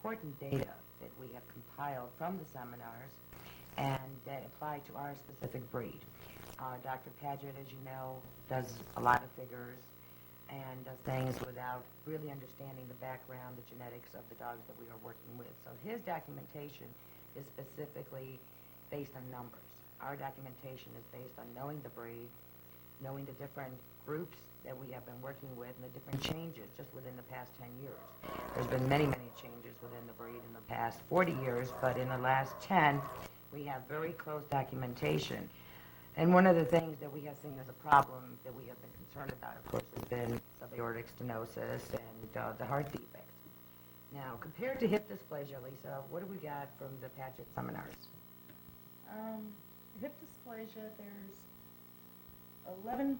important data that we have compiled from the seminars and that apply to our specific breed. Dr. Padgett, as you know, does a lot of figures and does things without really understanding the background, the genetics of the dogs that we are working with. So his documentation is specifically based on numbers. Our documentation is based on knowing the breed, knowing the different groups that we have been working with, and the different changes just within the past 10 years. There's been many, many changes within the breed in the past 40 years, but in the last 10, we have very close documentation. And one of the things that we have seen as a problem that we have been concerned about, of course, has been subaortic stenosis and the heart defects. Now, compared to hip dysplasia, Lisa, what do we got from the Padgett seminars? Hip dysplasia, there's 11.2%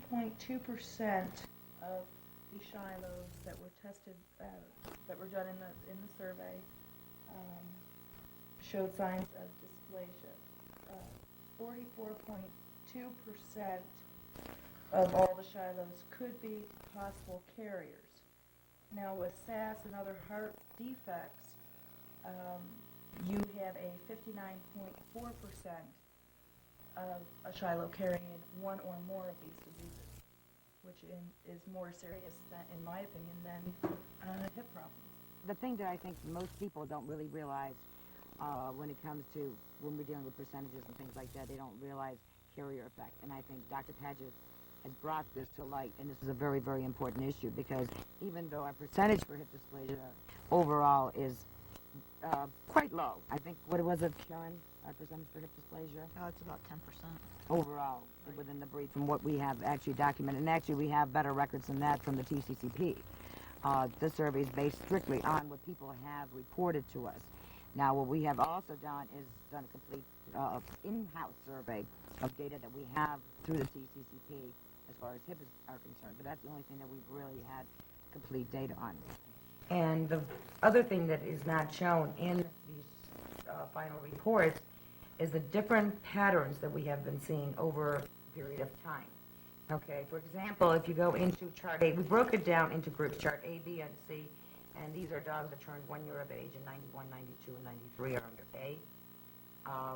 of the Shilohs that were tested, that were done in the survey, showed signs of dysplasia. 44.2% of all the Shilohs could be possible carriers. Now, with SAS and other heart defects, you have a 59.4% of a Shiloh carrying one or more of these diseases, which is more serious, in my opinion, than hip problems. The thing that I think most people don't really realize when it comes to when we're dealing with percentages and things like that, they don't realize carrier effect. And I think Dr. Padgett has brought this to light, and this is a very, very important issue because even though our percentage for hip dysplasia overall is quite low, I think, what was it, Karen, our percentage for hip dysplasia? Oh, it's about 10%. Overall, right, within the breed from what we have actually documented. And actually, we have better records than that from the TCCP. This survey is based strictly on what people have reported to us. Now, what we have also done is done a complete in-house survey of data that we have through the TCCP as far as hips are concerned. But that's the only thing that we've really had complete data on. And the other thing that is not shown in these final reports is the different patterns that we have been seeing over a period of time. Okay, for example, if you go into chart A, we broke it down into groups, chart A, B, and C, and these are dogs that turned 1 year of age in 91, 92, and 93 are under A.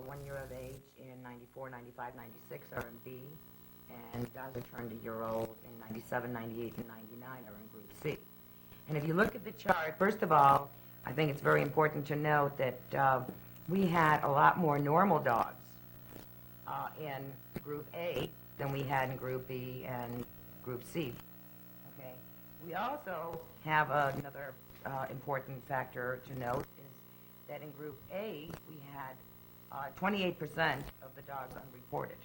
1 year of age in 94, 95, 96 are in B, and dogs that turned a year old in 97, 98, and 99 are in group C. And if you look at the chart, first of all, I think it's very important to note that we had a lot more normal dogs in group A than we had in group B and group C. Okay. We also have another important factor to note is that in group A we had 28% of the dogs unreported.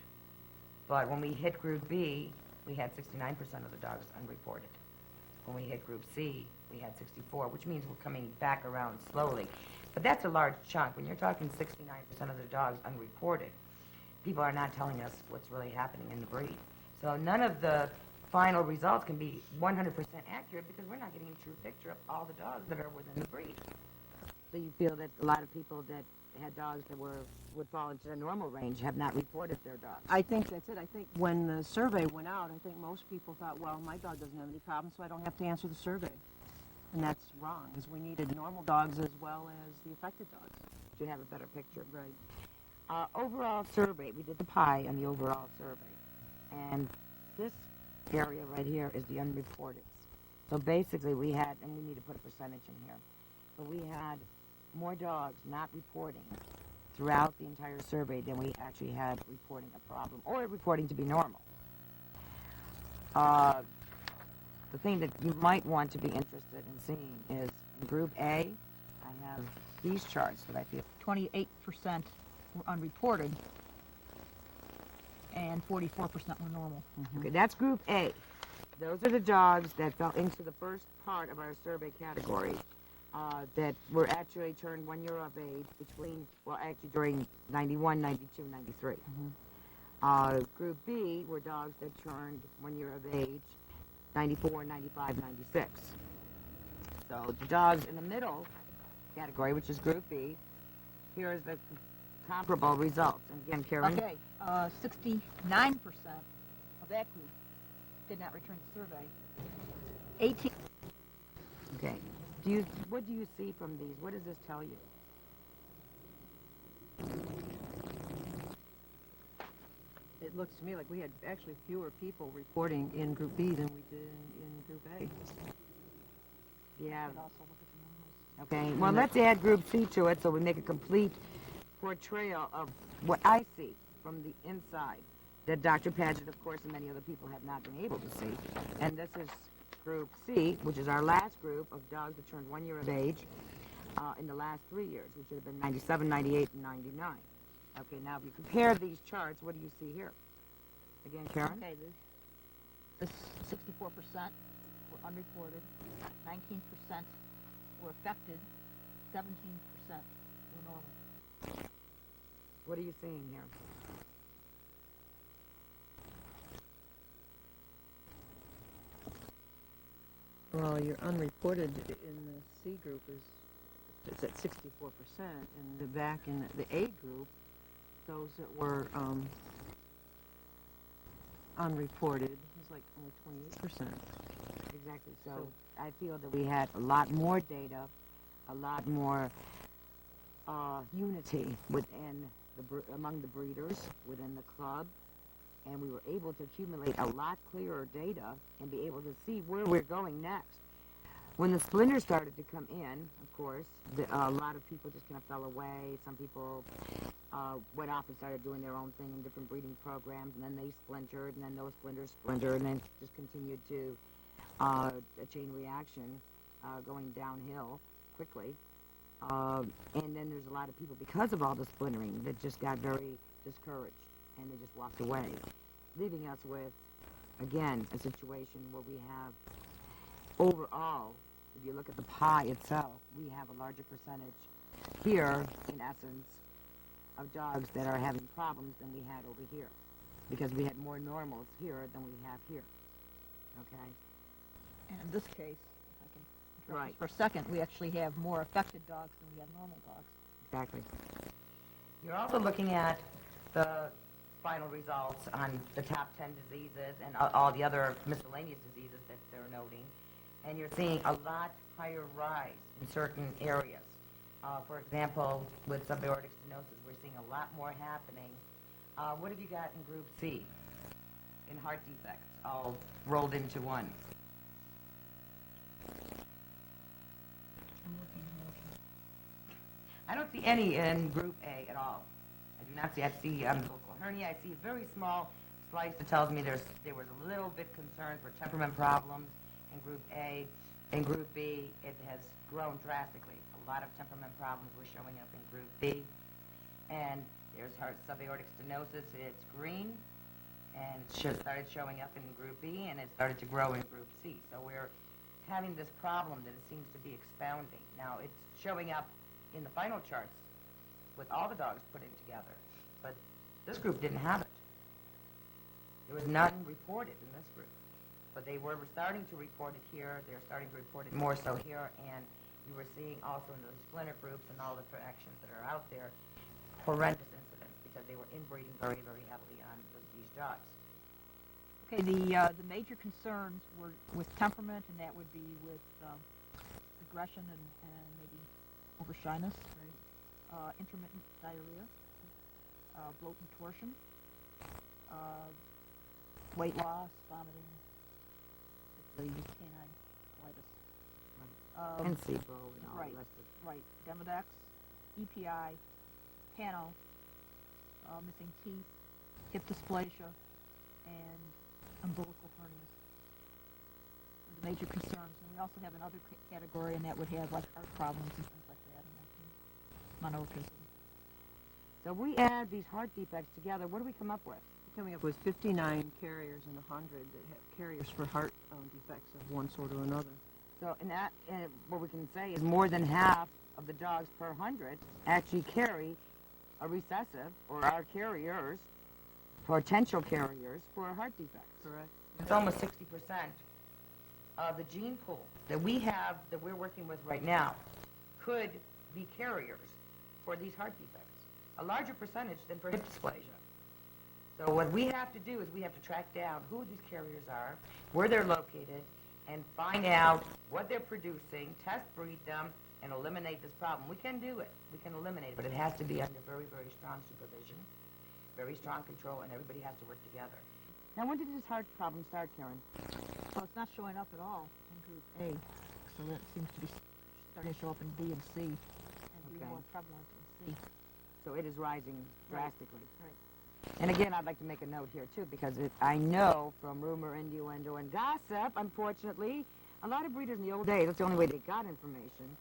But when we hit group B, we had 69% of the dogs unreported. When we hit group C, we had 64, which means we're coming back around slowly. But that's a large chunk. When you're talking 69% of the dogs unreported, people are not telling us what's really happening in the breed. So none of the final results can be 100% accurate because we're not getting a true picture of all the dogs that are within the breed. So you feel that a lot of people that had dogs that would fall into the normal range have not reported their dogs. I think that's it. I think when the survey went out, I think most people thought, well, my dog doesn't have any problems, so I don't have to answer the survey. And that's wrong, because we needed normal dogs as well as the affected dogs. To have a better picture. Right. Overall survey, we did the pie on the overall survey. And this area right here is the unreported. So basically we had, and we need to put a percentage in here, but we had more dogs not reporting throughout the entire survey than we actually had reporting a problem or reporting to be normal. The thing that you might want to be interested in seeing is in group A, I have these charts that I feel 28% were unreported and 44% were normal. Mm-hmm. Okay, that's group A. Those are the dogs that fell into the first part of our survey category that were actually turned 1 year of age between, well, actually during 91, 92, 93. Mm-hmm. Group B were dogs that turned 1 year of age 94, 95, 96. So the dogs in the middle category, which is group B, here is the comparable results. And again, Karen? Okay, 69% of that group did not return the survey. 18. Okay. What do you see from these? What does this tell you? It looks to me like we had actually fewer people reporting in Group B than we did in Group A. Yeah. Could also look at the numbers. Okay. Well, let's add Group C to it so we make a complete portrayal of what I see from the inside that Dr. Padgett, of course, and many other people have not been able to see. And this is Group C, which is our last group of dogs that turned 1 year of age in the last 3 years, which would have been 97, 98, and 99. Okay, now if you compare these charts, what do you see here? Again, Karen? Okay, this 64% were unreported, 19% were affected, 17% were normal. What are you seeing here? Well, your unreported in the C group it's at 64%, and the back in the A group, those that were unreported was like only 28%. Exactly. So I feel that we had a lot more data, a lot more unity among the breeders within the club, and we were able to accumulate a lot clearer data and be able to see where we're going next. When the splinters started to come in, of course, a lot of people just kind of fell away. Some people went off and started doing their own thing in different breeding programs, and then they splintered, and then those splinters splintered, and then just continued to a chain reaction going downhill quickly. And then there's a lot of people, because of all the splintering, that just got very discouraged, and they just walked away, leaving us with, again, a situation where we have, overall, if you look at the pie itself, we have a larger percentage here, in essence, of dogs that are having problems than we had over here, because we had more normals here than we have here. Okay? And in this case, if I can interrupt Right. just for a second, we actually have more affected dogs than we have normal dogs. Exactly. You're also looking at the final results on the top 10 diseases and all the other miscellaneous diseases that they're noting. And you're seeing a lot higher rise in certain areas. For example, with subaortic stenosis, we're seeing a lot more happening. What have you got in Group C? In heart defects, all rolled into one. I don't see any in Group A at all. I do not see. I see umbilical hernia. I see a very small slice that tells me there was a little bit concern for temperament problems in Group A. In Group B, it has grown drastically. A lot of temperament problems were showing up in Group B. And there's subaortic stenosis. It's green. And it started showing up in Group B, and it started to grow in Group C. So we're having this problem that it seems to be expounding. Now, it's showing up in the final charts with all the dogs put in together. But this group didn't have it. There was none reported in this group. But they were starting to report it here. They're starting to report it more so here. And you were seeing also in the splinter groups and all the fractions that are out there, horrendous incidents because they were inbreeding very, very heavily on these dogs. Okay, the major concerns were with temperament, and that would be with aggression and maybe over shyness, intermittent diarrhea, bloat and torsion, weight loss, vomiting, the canine colitis. And SIBO and all Right, the rest of it. right. Demodex, EPI, pano, missing teeth, hip dysplasia, and umbilical hernias. The major concerns. And we also have another category, and that would have like heart problems and things like that, and monotism. So we add these heart defects together. What do we come up with? We're coming up with 59 carriers in 100 that have carriers for heart defects of one sort or another. So in that, what we can say is more than half of the dogs per 100 actually carry a recessive or are carriers, potential carriers for a heart defect. Correct. It's almost 60% of the gene pool that we have, that we're working with right now, could be carriers for these heart defects. A larger percentage than for hip dysplasia. So what we have to do is we have to track down who these carriers are, where they're located, and find out what they're producing, test breed them, and eliminate this problem. We can do it. We can eliminate it, but it has to be under very, very strong supervision, very strong control, and everybody has to work together. Now, when did this heart problem start, Karen? Well, it's not showing up at all in Group A, so that seems to be starting to show up in B and C, and be Okay. more prevalent in C. So it is rising drastically. Right. And again, I'd like to make a note here, too, because I know from rumor, innuendo, and gossip, unfortunately, a lot of breeders in the old days, that's the only way they got information,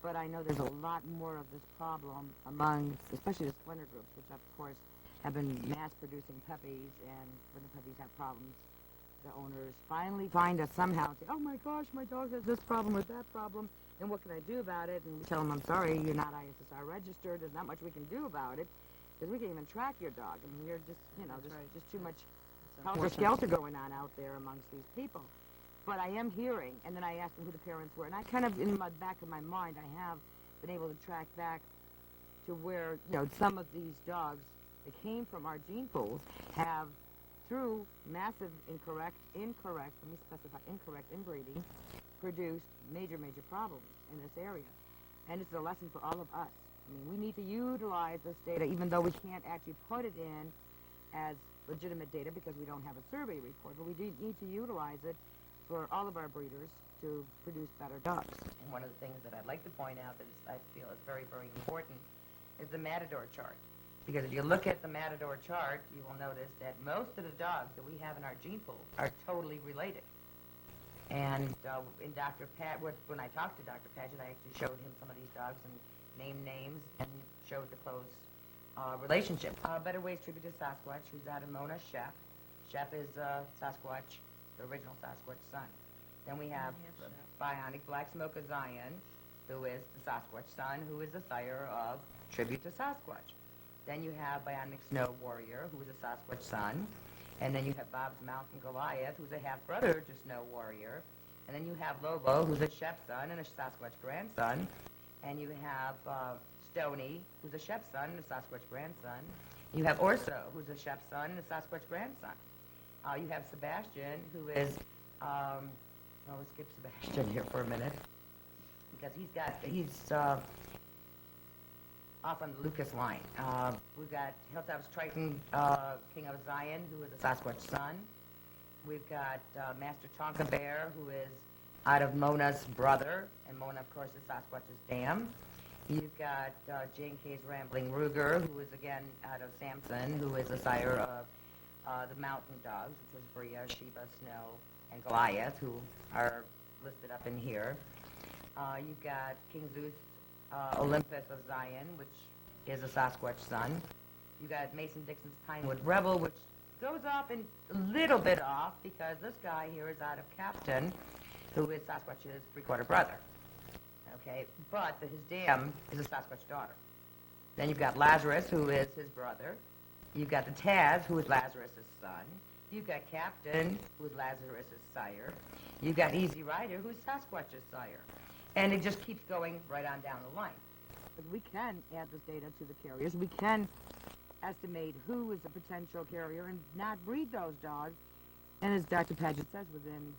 but I know there's a lot more of this problem among, especially the splinter groups, which, of course, have been mass-producing puppies, and when the puppies have problems, the owners finally find us somehow and say, oh, my gosh, my dog has this problem or that problem, and what can I do about it? And we tell them, I'm sorry, you're not ISSR registered, there's not much we can do about it, because we can't even track your dog. I mean, you're just, there's just too much helter-skelter going on out there amongst these people. But I am hearing, and then I asked them who the parents were, and I kind of, in the back of my mind, I have been able to track back to where, some of these dogs that came from our gene pools have, through massive incorrect inbreeding, produced major, major problems in this area. And it's a lesson for all of us. I mean, we need to utilize this data, even though we can't actually put it in as legitimate data because we don't have a survey report, but we do need to utilize it for all of our breeders to produce better dogs. And one of the things that I'd like to point out that I feel is very, very important is the Matador chart. Because if you look at the Matador chart, you will notice that most of the dogs that we have in our gene pool are totally related. And in when I talked to Dr. Padgett, I actually showed him some of these dogs and named names and showed the close relationship. Better Ways Tribute to Sasquatch, who's out of Mona Shep. Shep is Sasquatch, the original Sasquatch son. Then we have Bionic Black Smoker Zion, who is the Sasquatch son, who is the sire of Tribute to Sasquatch. Then you have Bionic Snow Warrior, who is a Sasquatch son. And then you have Bob's Mountain Goliath, who's a half-brother to Snow Warrior. And then you have Lobo, who's a Shep son and a Sasquatch grandson. And you have Stony, who's a Shep son and a Sasquatch grandson. You have Orso, who's a Shep son and a Sasquatch grandson. You have Sebastian, who is, we'll skip Sebastian here for a minute, because he's off on the Lucas line. We've got Hilltop's Triton, King of Zion, who is a Sasquatch son. We've got Master Tonka Bear, who is out of Mona's brother, and Mona, of course, is Sasquatch's dam. You've got J&K's Rambling Ruger, who is, again, out of Samson, who is the sire of the mountain dogs, which was Bria, Sheba, Snow, and Goliath, who are listed up in here. You've got King Zeus, Olympus of Zion, which is a Sasquatch son. You got Mason Dixon's Pinewood Rebel, which goes off in a little bit off because this guy here is out of Captain, who is Sasquatch's three-quarter brother. Okay, but his dam is a Sasquatch daughter. Then you've got Lazarus, who is his brother. You've got the Taz, who is Lazarus' son. You've got Captain, who is Lazarus' sire. You've got Easy Rider, who's Sasquatch's sire. And it just keeps going right on down the line. But we can add this data to the carriers. We can estimate who is a potential carrier and not breed those dogs. And as Dr. Padgett says, within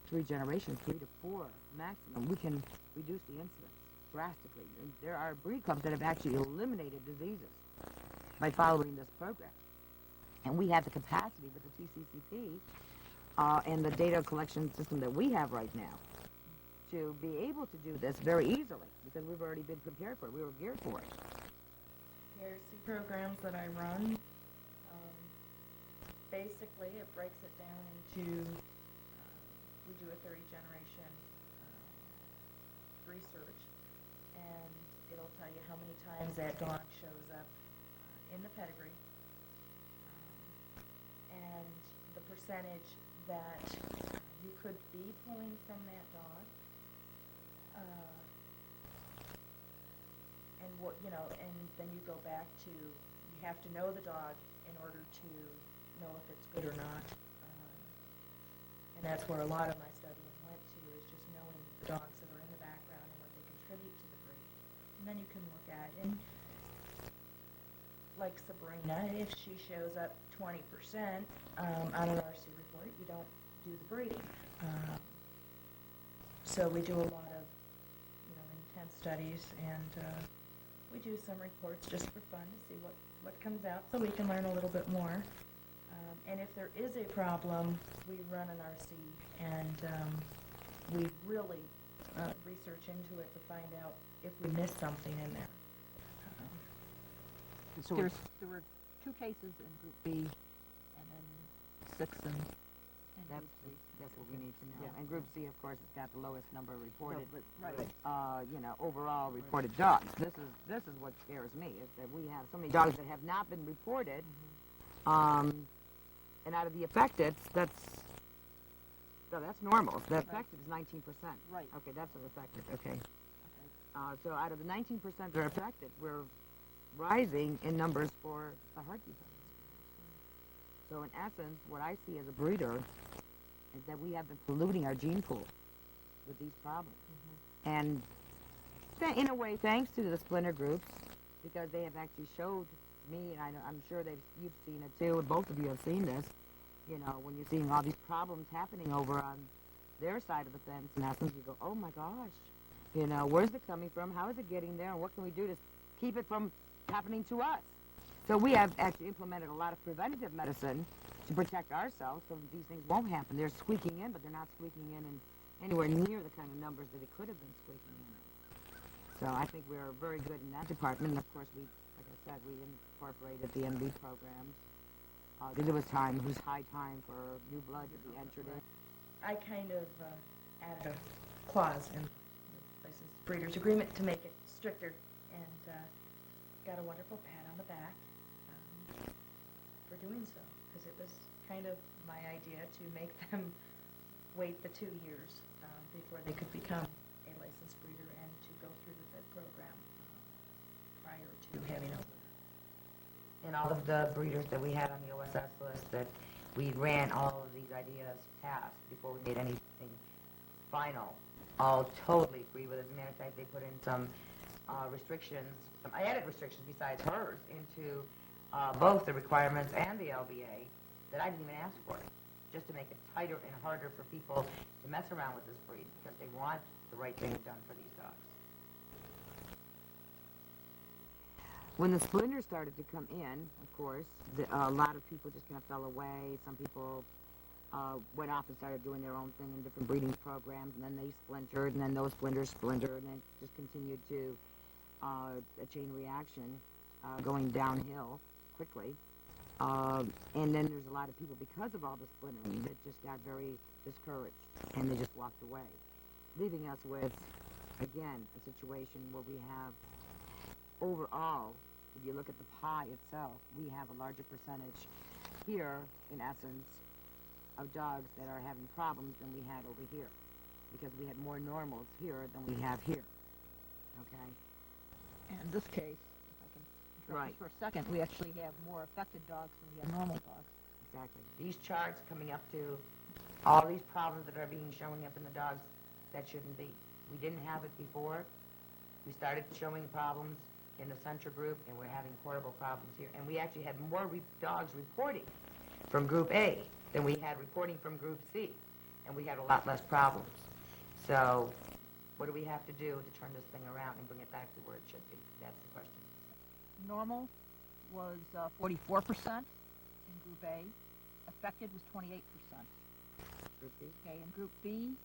3 generations, 3 to 4 maximum, we can reduce the incidence drastically. And there are breed clubs that have actually eliminated diseases by following this program. And we have the capacity with the TCCP and the data collection system that we have right now to be able to do this very easily because we've already been prepared for it. We were geared for it. KRC programs that I run, basically it breaks it down into, we do a 30-generation research, and it'll tell you how many times that dog shows up in the pedigree, and the percentage that you could be pulling from that dog, and what, and then you go back to, you have to know the dog in order to know if it's good or not, and that's where a lot of my studying went to, is just knowing the dogs that are in the background and what they contribute to the breed. And then you can look at, and like Sabrina, if she shows up 20% on an RC report, you don't do the breeding. So we do a lot of, intense studies, and we do some reports just for fun to see what comes out, so we can learn a little bit more. And if there is a problem, we run an RC, and we really research into it to find out if we missed something in there. So There were 2 cases in Group B, and then 6 in That's, Group C. that's what we need to know. Yeah. And Group C, of course, has got the lowest number reported, Right. overall reported dogs. This is what scares me, is that we have so many dogs that have not been reported, and out of the affected, that's normal. The affected is 19%. Right. Okay, that's an affected, okay. Okay. So out of the 19% that are affected, we're rising in numbers for the heart defects. So in essence, what I see as a breeder is that we have been polluting our gene pool with these problems. And in a way, thanks to the splinter groups, because they have actually showed me, and I'm sure you've seen it too, and both of you have seen this, when you're seeing all these problems happening over on their side of the fence, in essence, you go, oh my gosh, where's it coming from? How is it getting there? And what can we do to keep it from happening to us? So we have actually implemented a lot of preventative medicine to protect ourselves so these things won't happen. They're squeaking in, but they're not squeaking in anywhere near the kind of numbers that it could have been squeaking in. So I think we're very good in that department. And of course, like I said, we incorporated the MD programs because it was high time for new blood to be entered in. I kind of added a clause in the licensed breeders agreement to make it stricter, and got a wonderful pat on the back for doing so, because it was kind of my idea to make them wait the 2 years before they could become a licensed breeder and to go through the FED program prior to having a litter. And all of the breeders that we had on the OSS list, that we ran all of these ideas past before we made anything final, all totally agree with it. As a matter of fact, they put in some restrictions, some added restrictions besides hers, into both the requirements and the LBA that I didn't even ask for, just to make it tighter and harder for people to mess around with this breed, because they want the right thing done for these dogs. When the splinters started to come in, of course, a lot of people just kind of fell away. Some people went off and started doing their own thing in different breeding programs, and then they splintered, and then those splinters splintered, and then it just continued to a chain reaction going downhill quickly. And then there's a lot of people, because of all the splintering, that just got very discouraged, and they just walked away, leaving us with, again, a situation where we have, overall, if you look at the pie itself, we have a larger percentage here, in essence, of dogs that are having problems than we had over here, because we had more normals here than we have here. Okay? And in this case, if I can interrupt Right. just for a second, we actually have more affected dogs than we have normal dogs. Exactly. These charts coming up to all these problems that are showing up in the dogs, that shouldn't be. We didn't have it before. We started showing problems in the Central group, and we're having horrible problems here. And we actually had more dogs reporting from Group A than we had reporting from Group C, and we had a lot less problems. So what do we have to do to turn this thing around and bring it back to where it should be? That's the question. Normal was 44% in Group A. Affected was 28%. Group B? Okay, in Group B,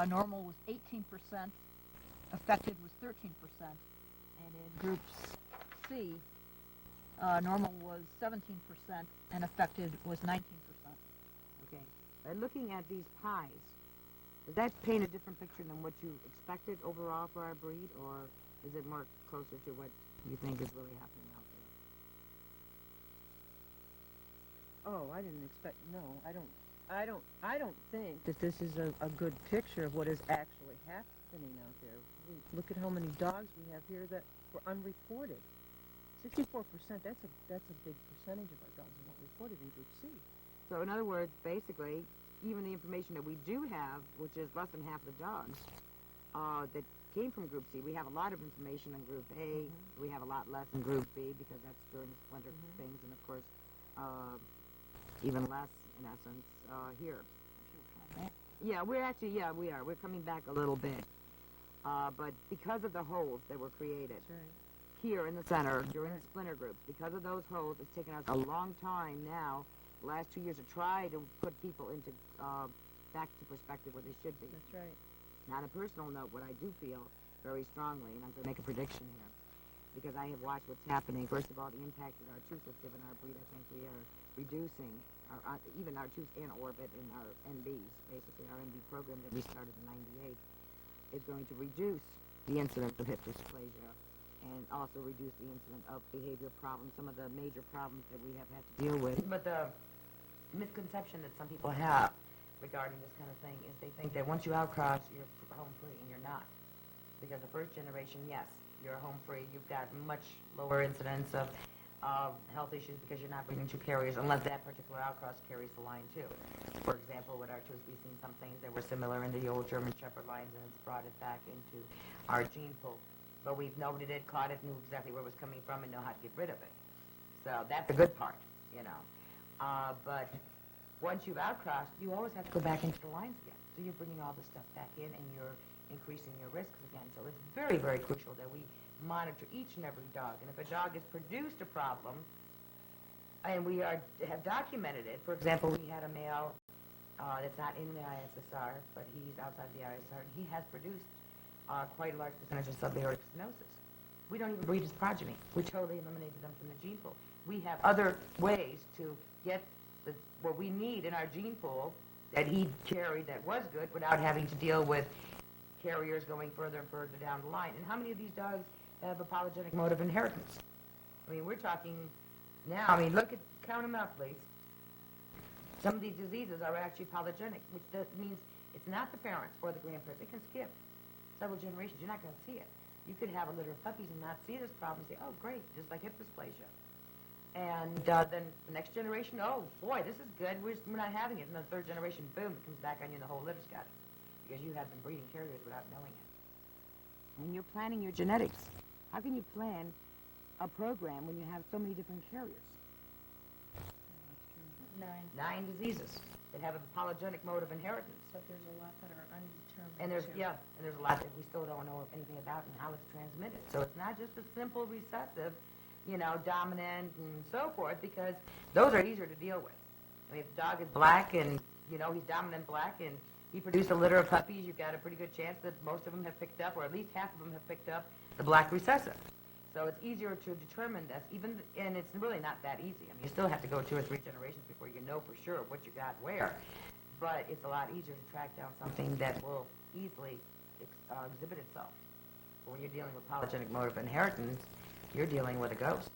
normal was 18%. Affected was 13%. And in Group C, normal was 17%, and affected was 19%. Okay. By looking at these pies, does that paint a different picture than what you expected overall for our breed, or is it more closer to what you think is really happening out there? Oh, I didn't expect. No, I don't think that this is a good picture of what is actually happening out there. Look at how many dogs we have here that were unreported. 64%. That's a big percentage of our dogs are not reported in Group C. So in other words, basically, even the information that we do have, which is less than half the dogs that came from Group C, we have a lot of information in Group A. We have a lot less in Group B, because that's during the splinter things, and of course, even less, in essence, here. Yeah, we are. We're coming back a little bit. But because of the holes that were created That's right. here in the center during the splinter groups, because of those holes, it's taken us a long time now, the last 2 years, to try to put people into back to perspective where they should be. That's right. Now, on a personal note, what I do feel very strongly, and I'm going to make a prediction here, because I have watched what's happening. First of all, the impact that our truth has given our breed. I think we are reducing even our truth in orbit in our NBs, basically our NB program that we started in '98, is going to reduce the incidence of hip dysplasia and also reduce the incidence of behavior problems, some of the major problems that we have had to deal with. But the misconception that some people have regarding this kind of thing is they think that once you outcross, you're home free, and you're not. Because the first generation, yes, you're home free. You've got much lower incidence of health issues because you're not breeding two carriers, unless that particular outcross carries the line too. For example, with our twos, we've seen some things that were similar in the old German Shepherd lines, and it's brought it back into our gene pool. But we've noted it, caught it, knew exactly where it was coming from, and know how to get rid of it. So that's the good part, you know. But once you've outcrossed, you always have to go back into the lines again. So you're bringing all this stuff back in, and you're increasing your risks again. So it's very, very crucial that we monitor each and every dog. And if a dog has produced a problem, and we have documented it, for example, we had a male that's not in the ISSR, but he's outside the ISSR, and he has produced quite a large percentage of subaortic stenosis. We don't even breed his progeny. We totally eliminated them from the gene pool. We have other ways to get what we need in our gene pool that he carried that was good without having to deal with carriers going further and further down the line. And how many of these dogs have a polygenic mode of inheritance? I mean, we're talking now, count them out, please. Some of these diseases are actually polygenic, which means it's not the parents or the grandparents. It can skip several generations. You're not going to see it. You could have a litter of puppies and not see this problem and say, oh, great, just like hip dysplasia. And then the next generation, oh, boy, this is good. We're not having it. And the third generation, boom, it comes back on you and the whole litter's got it. Because you have been breeding carriers without knowing it. When you're planning your genetics, how can you plan a program when you have so many different carriers? 9 diseases that have a polygenic mode of inheritance. But there's a lot that are undetermined. And there's too. and there's a lot that we still don't know anything about and how it's transmitted. So it's not just a simple recessive, dominant and so forth, because those are easier to deal with. I mean, if the dog is black and, he's dominant black and he produced a litter of puppies, you've got a pretty good chance that most of them have picked up, or at least half of them have picked up the black recessive. So it's easier to determine this, and it's really not that easy. I mean, you still have to go 2 or 3 generations before you know for sure what you got where. But it's a lot easier to track down something that will easily exhibit itself. But when you're dealing with polygenic mode of inheritance, you're dealing with a ghost.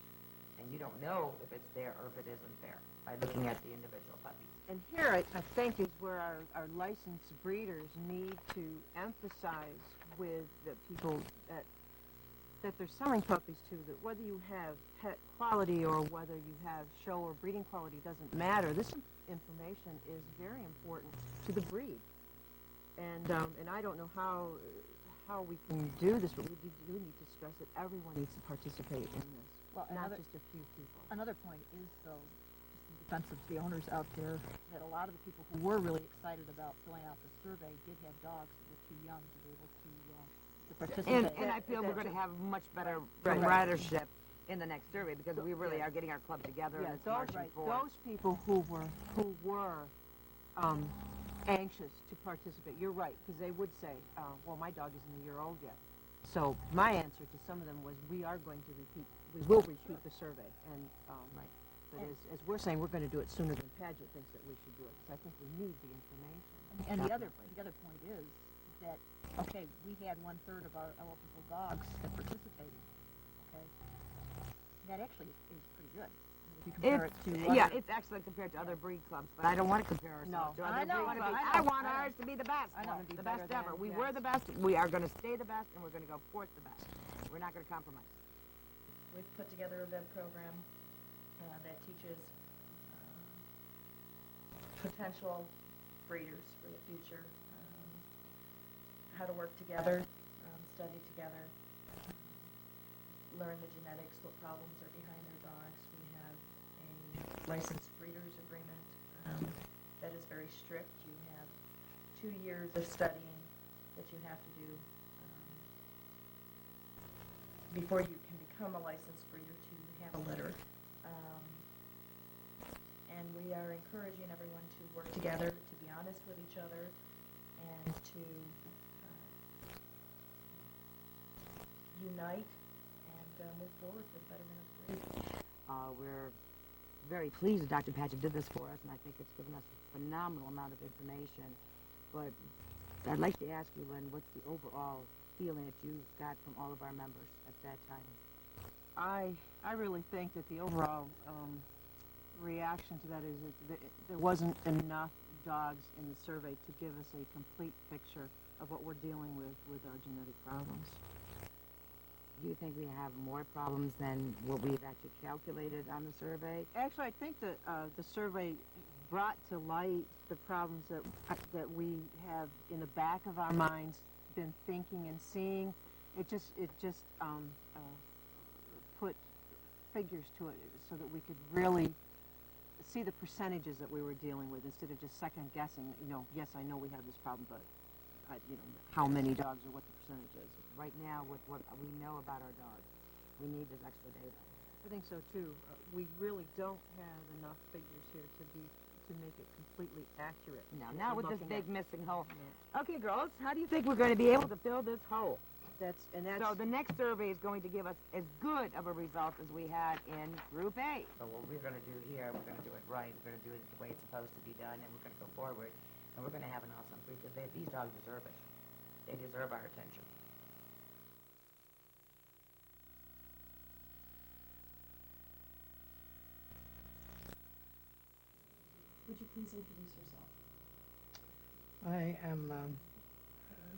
And you don't know if it's there or if it isn't there by looking at the individual puppies. And here, I think, is where our licensed breeders need to emphasize with the people that they're selling puppies to, that whether you have pet quality or whether you have show or breeding quality doesn't matter. This information is very important to the breed. And I don't know how we can do this, but we do need to stress that everyone needs to participate in this, not just a few people. Another point is, though, just in defense of the owners out there, that a lot of the people who were really excited about filling out the survey did have dogs that were too young to be able to participate. And I feel we're going to have much better ridership in the next survey because we really are getting our club together and it's marching forward. Those people who were anxious to participate, you're right, because they would say, well, my dog isn't a year old yet. So my answer to some of them was, we will repeat the survey. And but as we're saying, we're going to do it sooner than Padgett thinks that we should do it, because I think we need the information. And the other point is that, okay, we had 1/3 of our eligible dogs that participated, okay? That actually is pretty good. If you compare it to it's excellent compared to other breed clubs, but I don't want to compare ourselves to other breed clubs. I want ours to be the best. I want to be the best ever. We yes. were the best. We are going to stay the best, and we're going to go forth the best. We're not going to compromise. We've put together a web program that teaches potential breeders for the future how to work together, study together, learn the genetics, what problems are behind their dogs. We have a licensed breeders agreement that is very strict. You have 2 years of studying that you have to do before you can become a licensed breeder to have a litter. And we are encouraging everyone to work together, to be honest with each other, and to unite and move forward for the betterment of the breed. We're very pleased that Dr. Padgett did this for us, and I think it's given us a phenomenal amount of information. But I'd like to ask you, Lynn, what's the overall feeling that you got from all of our members at that time? I really think that the overall reaction to that is that there wasn't enough dogs in the survey to give us a complete picture of what we're dealing with our genetic problems. Do you think we have more problems than what we've actually calculated on the survey? Actually, I think that the survey brought to light the problems that we have in the back of our minds been thinking and seeing. It just put figures to it so that we could really see the percentages that we were dealing with instead of just second guessing. Yes, I know we have this problem, but how many dogs or what the percentage is. Right now, with what we know about our dogs, we need this extra data. I think so too. We really don't have enough figures here to make it completely accurate. Now with this big missing hole. Yeah. Okay, girls, how do you think we're going to be able to fill this hole? That's So the next survey is going to give us as good of a result as we had in Group A. But what we're going to do here, we're going to do it right. We're going to do it the way it's supposed to be done, and we're going to go forward. And we're going to have an awesome breed because these dogs deserve it. They deserve our attention. Would you please introduce yourself? I am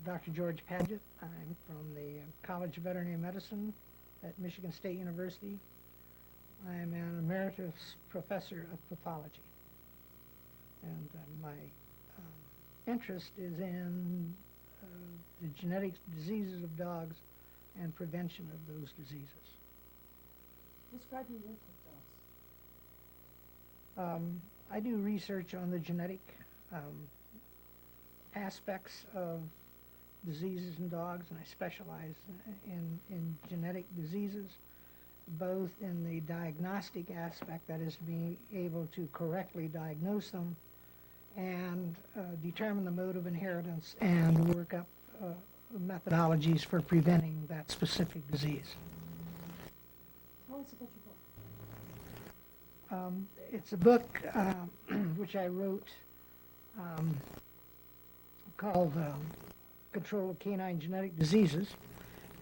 Dr. George Padgett. I'm from the College of Veterinary Medicine at Michigan State University. I'm an emeritus professor of pathology. And my interest is in the genetic diseases of dogs and prevention of those diseases. Describe your work with dogs. I do research on the genetic aspects of diseases in dogs, and I specialize in genetic diseases, both in the diagnostic aspect, that is to be able to correctly diagnose them and determine the mode of inheritance and work up methodologies for preventing that specific disease. Tell us about your book. It's a book which I wrote called Control of Canine Genetic Diseases,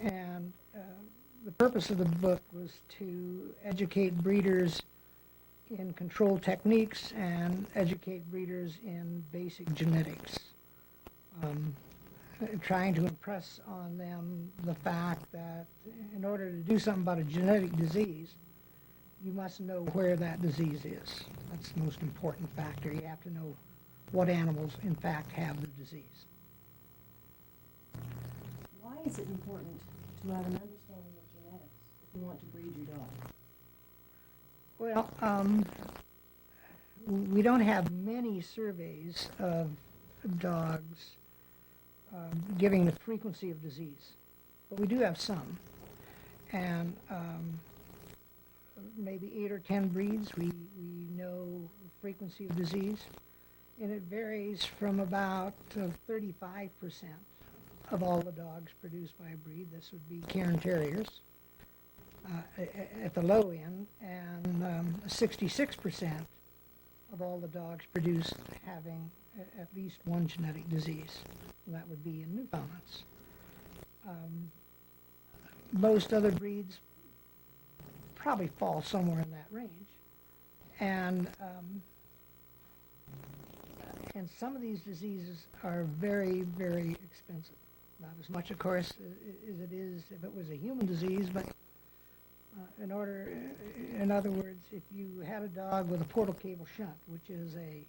and the purpose of the book was to educate breeders in control techniques and educate breeders in basic genetics, trying to impress on them the fact that in order to do something about a genetic disease, you must know where that disease is. That's the most important factor. You have to know what animals, in fact, have the disease. Why is it important to have an understanding of genetics if you want to breed your dog? Well, we don't have many surveys of dogs giving the frequency of disease, but we do have some. And maybe 8 or 10 breeds, we know the frequency of disease, and it varies from about 35% of all the dogs produced by a breed. This would be Cairn Terriers at the low end, and 66% of all the dogs produced having at least one genetic disease. And that would be in Newfoundlands. Most other breeds probably fall somewhere in that range. And some of these diseases are very, very expensive. Not as much, of course, as it is if it was a human disease, but in other words, if you had a dog with a portal cable shunt, which is a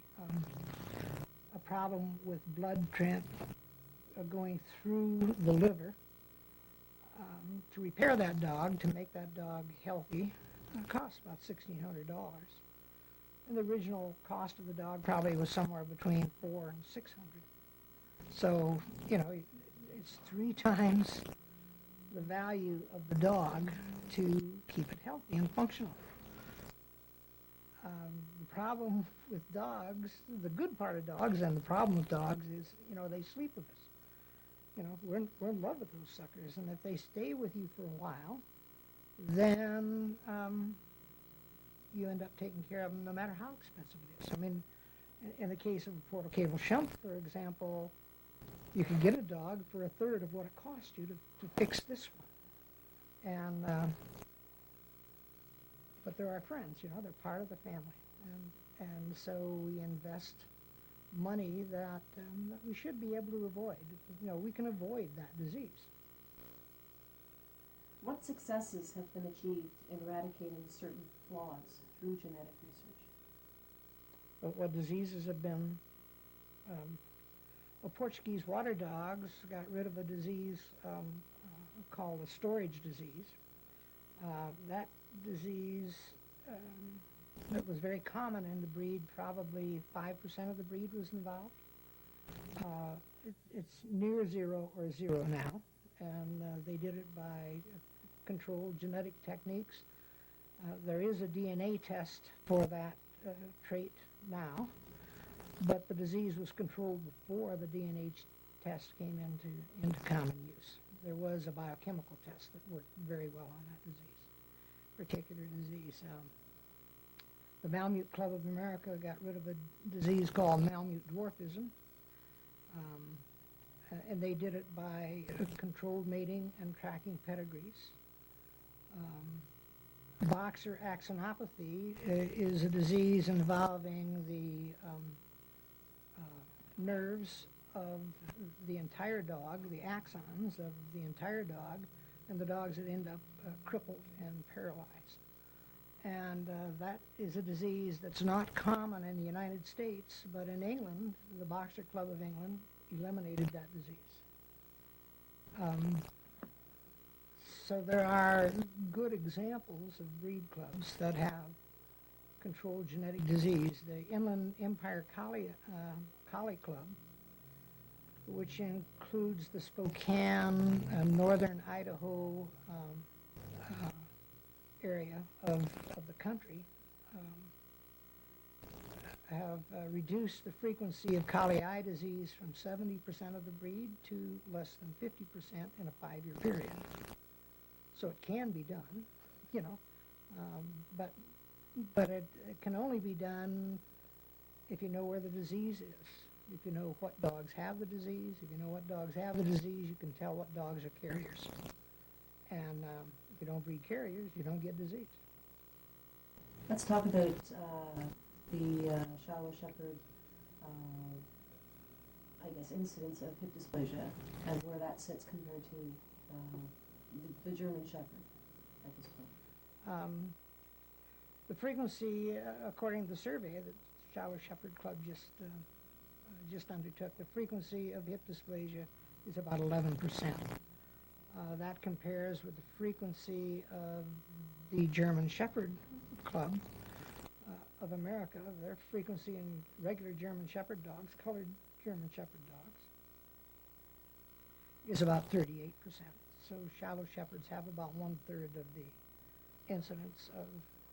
problem with blood going through the liver, to repair that dog, to make that dog healthy, costs about $1,600. And the original cost of the dog probably was somewhere between $400 and $600. So, you know, it's 3 times the value of the dog to keep it healthy and functional. The problem with dogs, the good part of dogs and the problem with dogs is, you know, they sleep with us. You know, we're in love with those suckers, and if they stay with you for a while, then you end up taking care of them no matter how expensive it is. I mean, in the case of a Porter-Cable Shump, for example, you can get a dog for a third of what it cost you to fix this one. And but they're our friends, you know, they're part of the family. And so we invest money that we should be able to avoid. You know, we can avoid that disease. What successes have been achieved in eradicating certain flaws through genetic research? What diseases have been, well, Portuguese water dogs got rid of a disease called a storage disease. That disease that was very common in the breed, probably 5% of the breed was involved. It's near 0 or 0 now, and they did it by controlled genetic techniques. There is a DNA test for that trait now, but the disease was controlled before the DNA test came into common use. There was a biochemical test that worked very well on that particular disease. The Malamute Club of America got rid of a disease called Malamute dwarfism, and they did it by controlled mating and tracking pedigrees. Boxer axonopathy is a disease involving the nerves of the entire dog, the axons of the entire dog, and the dogs that end up crippled and paralyzed. And that is a disease that's not common in the United States, but in England, the Boxer Club of England eliminated that disease. So there are good examples of breed clubs that have controlled genetic disease. The Inland Empire Collie Club, which includes the Spokane and northern Idaho area of the country, have reduced the frequency of collie eye disease from 70% of the breed to less than 50% in a 5-year period. So it can be done, you know, but it can only be done if you know where the disease is. If you know what dogs have the disease, if you know what dogs have the disease, you can tell what dogs are carriers. And if you don't breed carriers, you don't get disease. Let's talk about the Shiloh Shepherd, I guess, incidence of hip dysplasia and where that sits compared to the German Shepherd at this point. The frequency, according to the survey that Shiloh Shepherd Club just undertook, the frequency of hip dysplasia is about 11%. That compares with the frequency of the German Shepherd Club of America. Their frequency in regular German Shepherd dogs, colored German Shepherd dogs, is about 38%. So Shiloh Shepherds have about 1/3 of the incidence of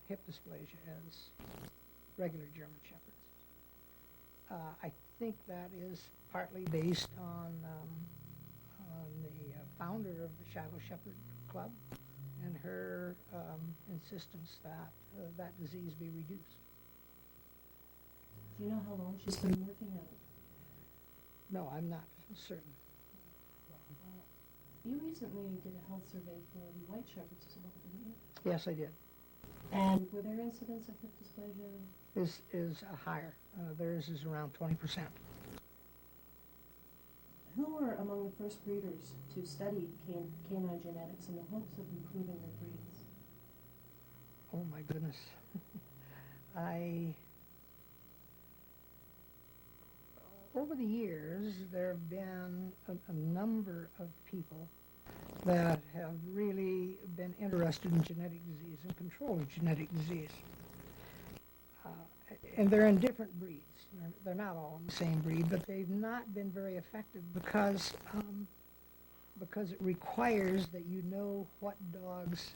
hip dysplasia as regular German Shepherds. I think that is partly based on the founder of the Shiloh Shepherd Club and her insistence that that disease be reduced. Do you know how long she's been working on it? No, I'm not certain. You recently did a health survey for the white shepherds as well, didn't you? Yes, I did. And were there incidents of hip dysplasia? Is higher. Theirs is around 20%. Who were among the first breeders to study canine genetics in the hopes of improving their breeds? Oh my goodness. Over the years, there have been a number of people that have really been interested in genetic disease and control of genetic disease. And they're in different breeds. They're not all in the same breed, but they've not been very effective because it requires that you know what dogs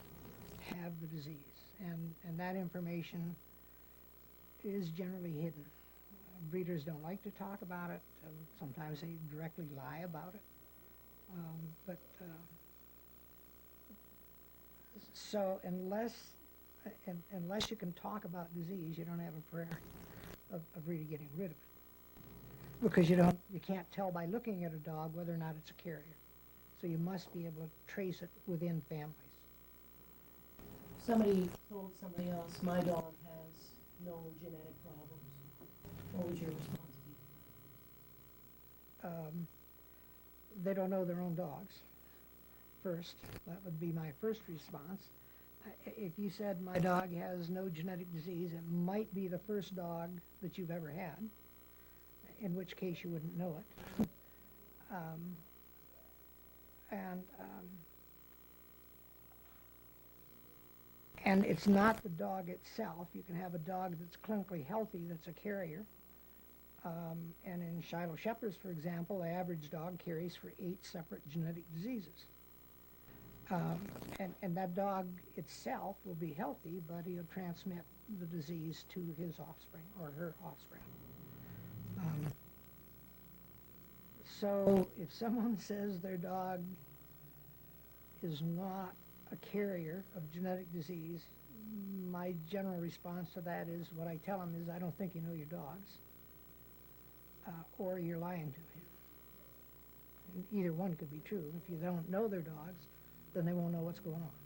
have the disease, and that information is generally hidden. Breeders don't like to talk about it. Sometimes they directly lie about it. So unless you can talk about disease, you don't have a prayer of really getting rid of it, because you can't tell by looking at a dog whether or not it's a carrier. So you must be able to trace it within families. Somebody told somebody else, my dog has no genetic problems. What would your response be? They don't know their own dogs. First, that would be my first response. If you said my dog has no genetic disease, it might be the first dog that you've ever had, in which case you wouldn't know it. And it's not the dog itself. You can have a dog that's clinically healthy that's a carrier. And in Shiloh Shepherds, for example, the average dog carries for 8 separate genetic diseases. And that dog itself will be healthy, but he'll transmit the disease to his offspring or her offspring. So if someone says their dog is not a carrier of genetic disease, my general response to that is, what I tell them is, I don't think you know your dogs, or you're lying to me. And either one could be true. If you don't know their dogs, then they won't know what's going on.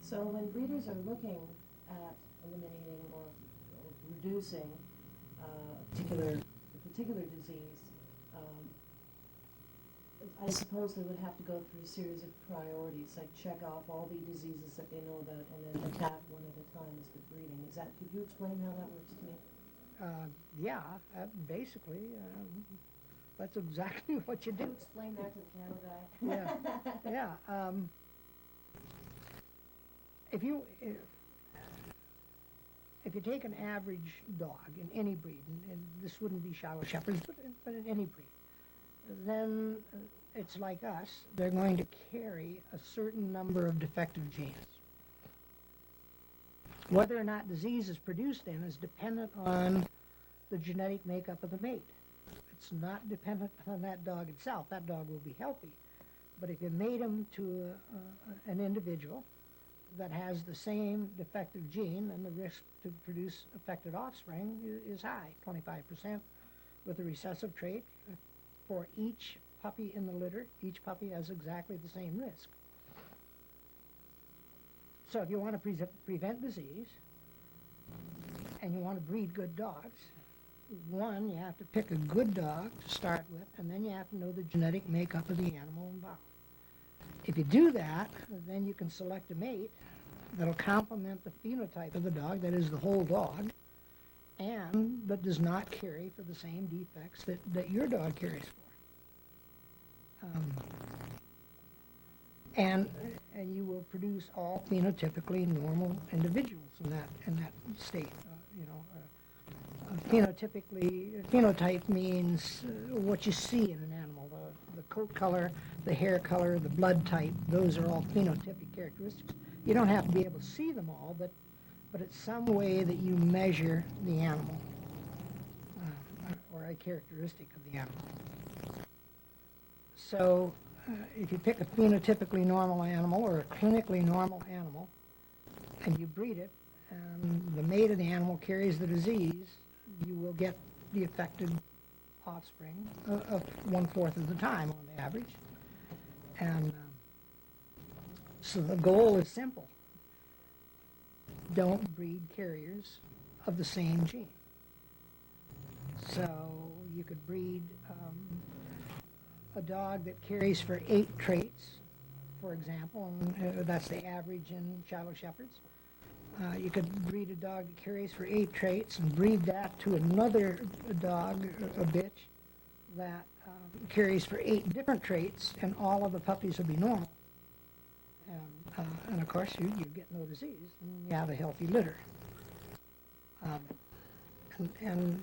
So when breeders are looking at eliminating or reducing a particular disease, I suppose they would have to go through a series of priorities, like check off all the diseases that they know about and then attack one at a time as the breeding. Could you explain how that works to me? Yeah, basically, that's exactly what you do. Can you explain that to the camera guy? Yeah. If you take an average dog in any breed, and this wouldn't be Shiloh Shepherds, but in any breed, then it's like us. They're going to carry a certain number of defective genes. Whether or not disease is produced in is dependent on the genetic makeup of the mate. It's not dependent on that dog itself. That dog will be healthy. But if you mate him to an individual that has the same defective gene, then the risk to produce affected offspring is high, 25%, with a recessive trait. For each puppy in the litter, each puppy has exactly the same risk. So if you want to prevent disease, and you want to breed good dogs, one, you have to pick a good dog to start with, and then you have to know the genetic makeup of the animal involved. If you do that, then you can select a mate that'll complement the phenotype of the dog, that is the whole dog, and that does not carry for the same defects that your dog carries for. And you will produce all phenotypically normal individuals in that state. Phenotype means what you see in an animal, the coat color, the hair color, the blood type. Those are all phenotypic characteristics. You don't have to be able to see them all, but it's some way that you measure the animal, or a characteristic of the animal. So if you pick a phenotypically normal animal or a clinically normal animal, and you breed it, and the mate of the animal carries the disease, you will get the affected offspring of 1/4 of the time on the average. And so the goal is simple. Don't breed carriers of the same gene. So you could breed a dog that carries for 8 traits, for example, and that's the average in Shiloh Shepherds. You could breed a dog that carries for 8 traits and breed that to another dog, a bitch, that carries for 8 different traits, and all of the puppies will be normal. And of course, you get no disease, and you have a healthy litter. And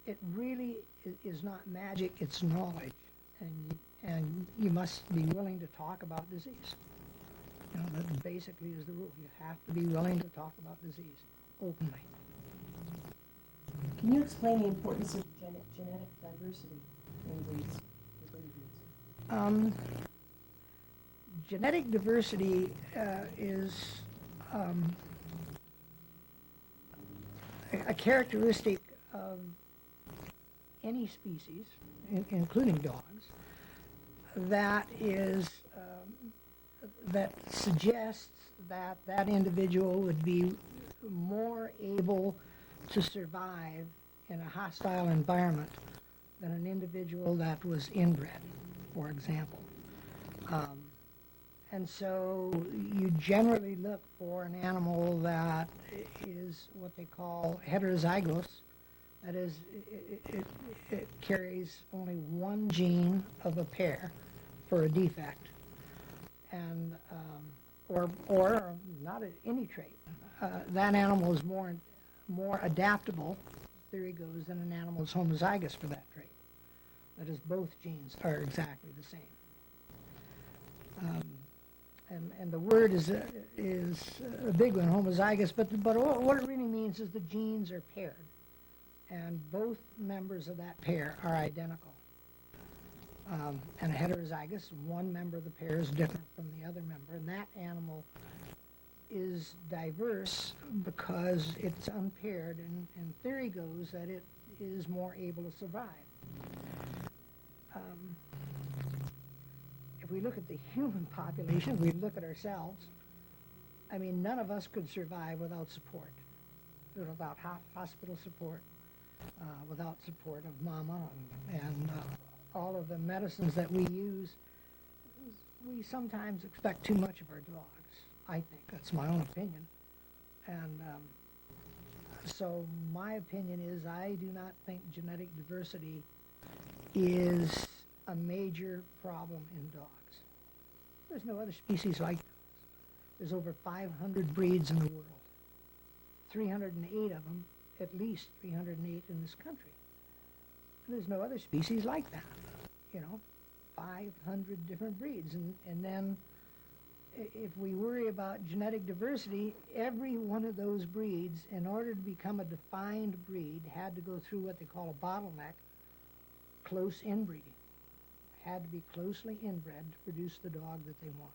it really is not magic, it's knowledge. And you must be willing to talk about disease. You know, that basically is the rule. You have to be willing to talk about disease openly. Can you explain the importance of genetic diversity in breeds, within breeds? Genetic diversity is a characteristic of any species, including dogs, that suggests that that individual would be more able to survive in a hostile environment than an individual that was inbred, for example. And so you generally look for an animal that is what they call heterozygous. That is, it carries only one gene of a pair for a defect, and or not any trait. That animal is more adaptable, theory goes, than an animal is homozygous for that trait. That is, both genes are exactly the same. And the word is a big one, homozygous, but what it really means is the genes are paired, and both members of that pair are identical. And a heterozygous, one member of the pair is different from the other member, and that animal is diverse because it's unpaired, and theory goes that it is more able to survive. If we look at the human population, if we look at ourselves, I mean, none of us could survive without support, without hospital support, without support of mama, and all of the medicines that we use. We sometimes expect too much of our dogs, I think. That's my own opinion. And so my opinion is I do not think genetic diversity is a major problem in dogs. There's no other species like dogs. There's over 500 breeds in the world. 308 of them, at least 308 in this country. And there's no other species like that. You know, 500 different breeds. And then if we worry about genetic diversity, every one of those breeds, in order to become a defined breed, had to go through what they call a bottleneck, close inbreeding. Had to be closely inbred to produce the dog that they want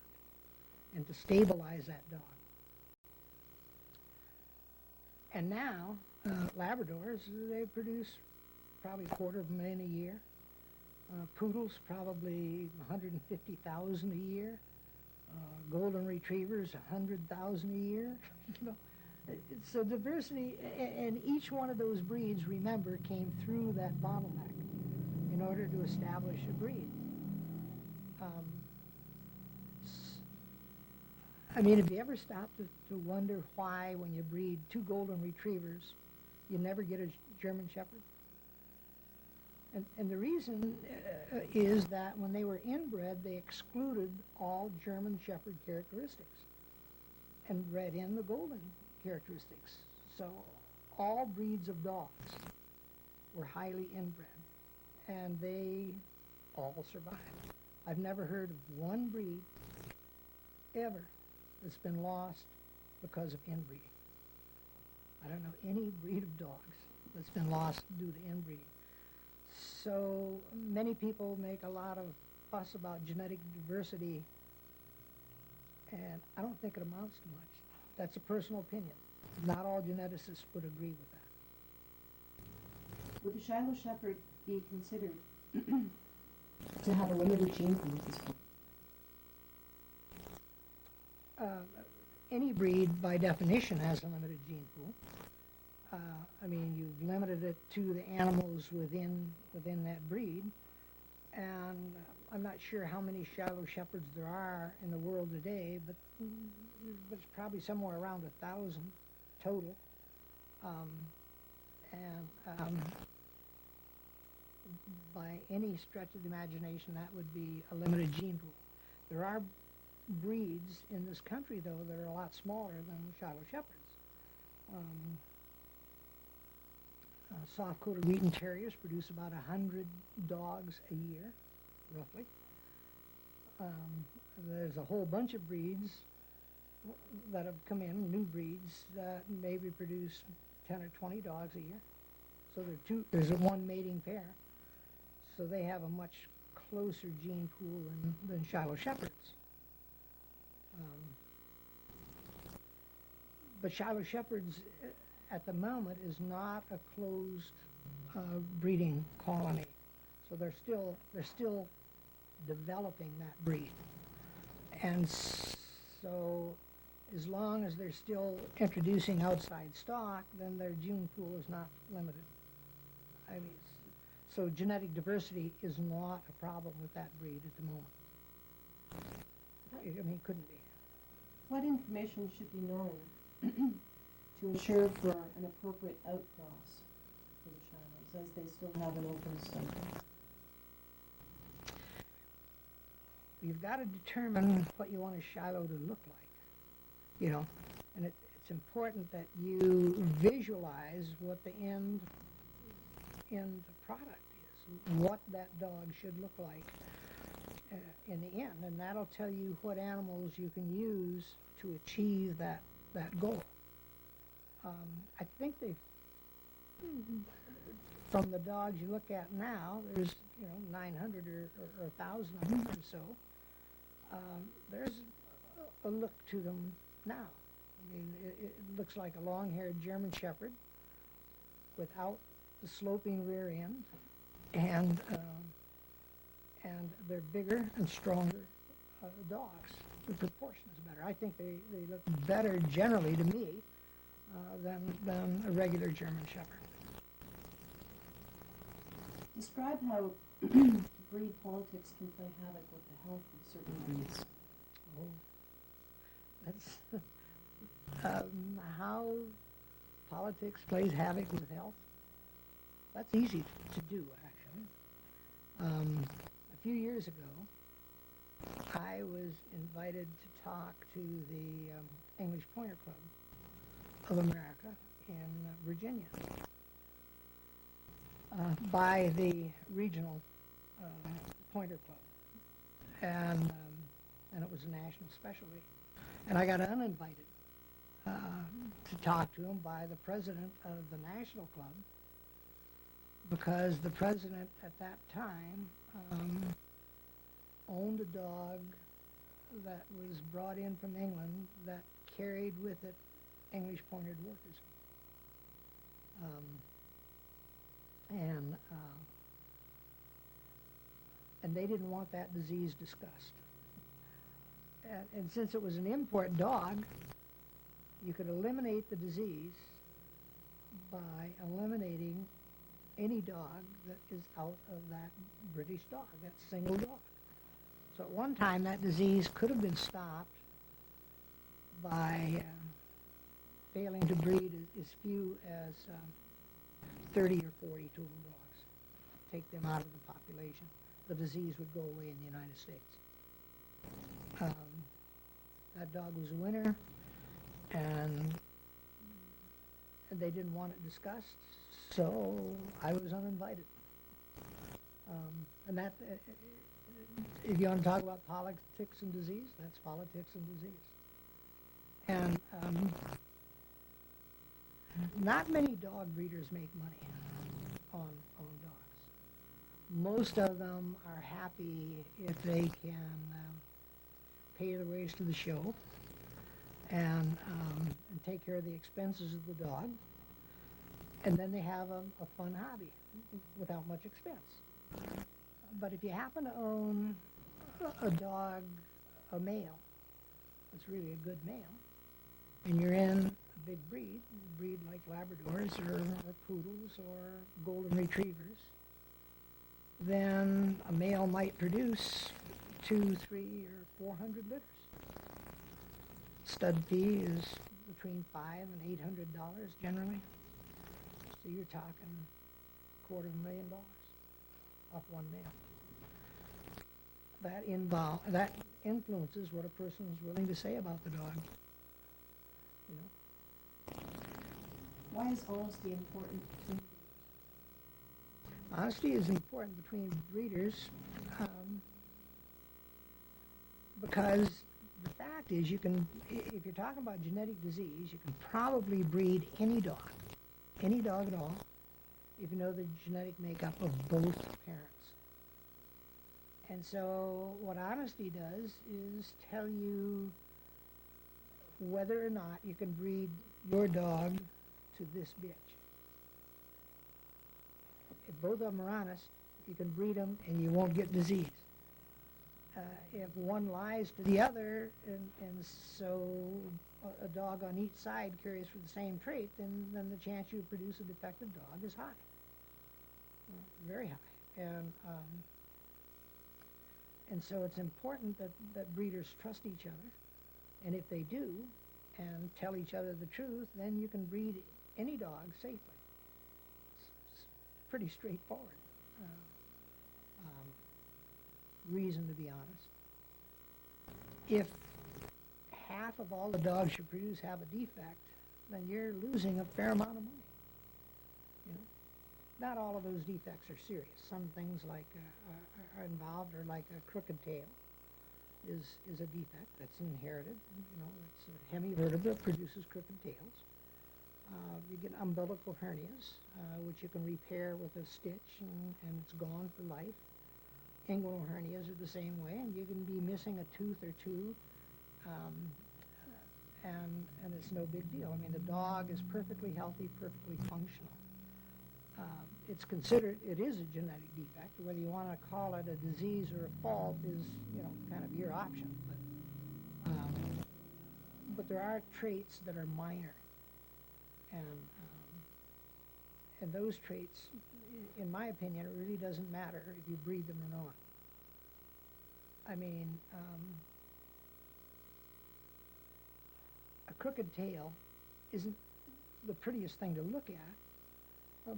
and to stabilize that dog. And now, Labradors, they produce probably 250,000 a year. Poodles, probably 150,000 a year. Golden Retrievers, 100,000 a year. You know, so diversity, and each one of those breeds, remember, came through that bottleneck in order to establish a breed. I mean, have you ever stopped to wonder why, when you breed two Golden Retrievers, you never get a German Shepherd? And the reason is that when they were inbred, they excluded all German Shepherd characteristics and bred in the Golden characteristics. So all breeds of dogs were highly inbred, and they all survived. I've never heard of one breed ever that's been lost because of inbreeding. I don't know any breed of dogs that's been lost due to inbreeding. So many people make a lot of fuss about genetic diversity, and I don't think it amounts to much. That's a personal opinion. Not all geneticists would agree with that. Would the Shiloh Shepherd be considered to have a limited gene pool at this point? Any breed, by definition, has a limited gene pool. I mean, you've limited it to the animals within that breed, and I'm not sure how many Shiloh Shepherds there are in the world today, but it's probably somewhere around 1,000 total. By any stretch of the imagination, that would be a limited gene pool. There are breeds in this country, though, that are a lot smaller than Shiloh Shepherds. Soft-coated Wheaten Terriers produce about 100 dogs a year, roughly. There's a whole bunch of breeds that have come in, new breeds, that maybe produce 10 or 20 dogs a year. So there's a one mating pair. So they have a much closer gene pool than Shiloh Shepherds. But Shiloh Shepherds at the moment is not a closed breeding colony. So they're still developing that breed. And so as long as they're still introducing outside stock, then their gene pool is not limited. I mean, so genetic diversity is not a problem with that breed at the moment. I mean, it couldn't be. What information should be known to ensure for an appropriate outcross for the Shilohs, as they still have an open cycle? You've got to determine what you want a Shiloh to look like, you know, and it's important that you visualize what the end product is, what that dog should look like in the end, and that'll tell you what animals you can use to achieve that goal. I think from the dogs you look at now, there's 900 or 1,000 of them or so. There's a look to them now. I mean, it looks like a long-haired German Shepherd without the sloping rear end, and they're bigger and stronger dogs. The proportion is better. I think they look better generally to me than a regular German Shepherd. Describe how breed politics can play havoc with the health of certain breeds. Oh, that's how politics plays havoc with health. That's easy to do, actually. A few years ago, I was invited to talk to the English Pointer Club of America in Virginia by the regional Pointer Club, and it was a national specialty. And I got uninvited to talk to him by the president of the national club, because the president at that time owned a dog that was brought in from England that carried with it English pointer dwarfism. And they didn't want that disease discussed. And since it was an import dog, you could eliminate the disease by eliminating any dog that is out of that British dog, that single dog. So at one time, that disease could have been stopped by failing to breed as few as 30 or 40 total dogs. Take them out of the population. The disease would go away in the United States. That dog was a winner, and they didn't want it discussed, so I was uninvited. And that, if you want to talk about politics and disease, that's politics and disease. And not many dog breeders make money on dogs. Most of them are happy if they can pay their ways to the show and take care of the expenses of the dog, and then they have a fun hobby without much expense. But if you happen to own a dog, a male, that's really a good male, and you're in a big breed like Labradors or Poodles or Golden Retrievers, then a male might produce 200, 300, or 400 litters. Stud fee is between $500 and $800 generally. So you're talking $250,000 off one male. That influences what a person is willing to say about the dog. You know, Why is honesty important between breeders? Honesty is important between breeders because the fact is, if you're talking about genetic disease, you can probably breed any dog at all, if you know the genetic makeup of both parents. And so what honesty does is tell you whether or not you can breed your dog to this bitch. If both of them are honest, you can breed them and you won't get disease. If one lies to the other, and so a dog on each side carries for the same trait, then the chance you produce a defective dog is high, very high. And so it's important that breeders trust each other, and if they do, and tell each other the truth, then you can breed any dog safely. It's pretty straightforward. Reason to be honest. If half of all the dogs you produce have a defect, then you're losing a fair amount of money. You know, not all of those defects are serious. Some things like are involved, or like a crooked tail is a defect that's inherited. You know, it's a hemivertebra produces crooked tails. You get umbilical hernias, which you can repair with a stitch, and it's gone for life. Inguinal hernias are the same way, and you can be missing a tooth or two, and it's no big deal. I mean, the dog is perfectly healthy, perfectly functional. It's considered, it is a genetic defect. Whether you want to call it a disease or a fault is, you know, kind of your option. But there are traits that are minor, and those traits, in my opinion, it really doesn't matter if you breed them or not. I mean, a crooked tail isn't the prettiest thing to look at,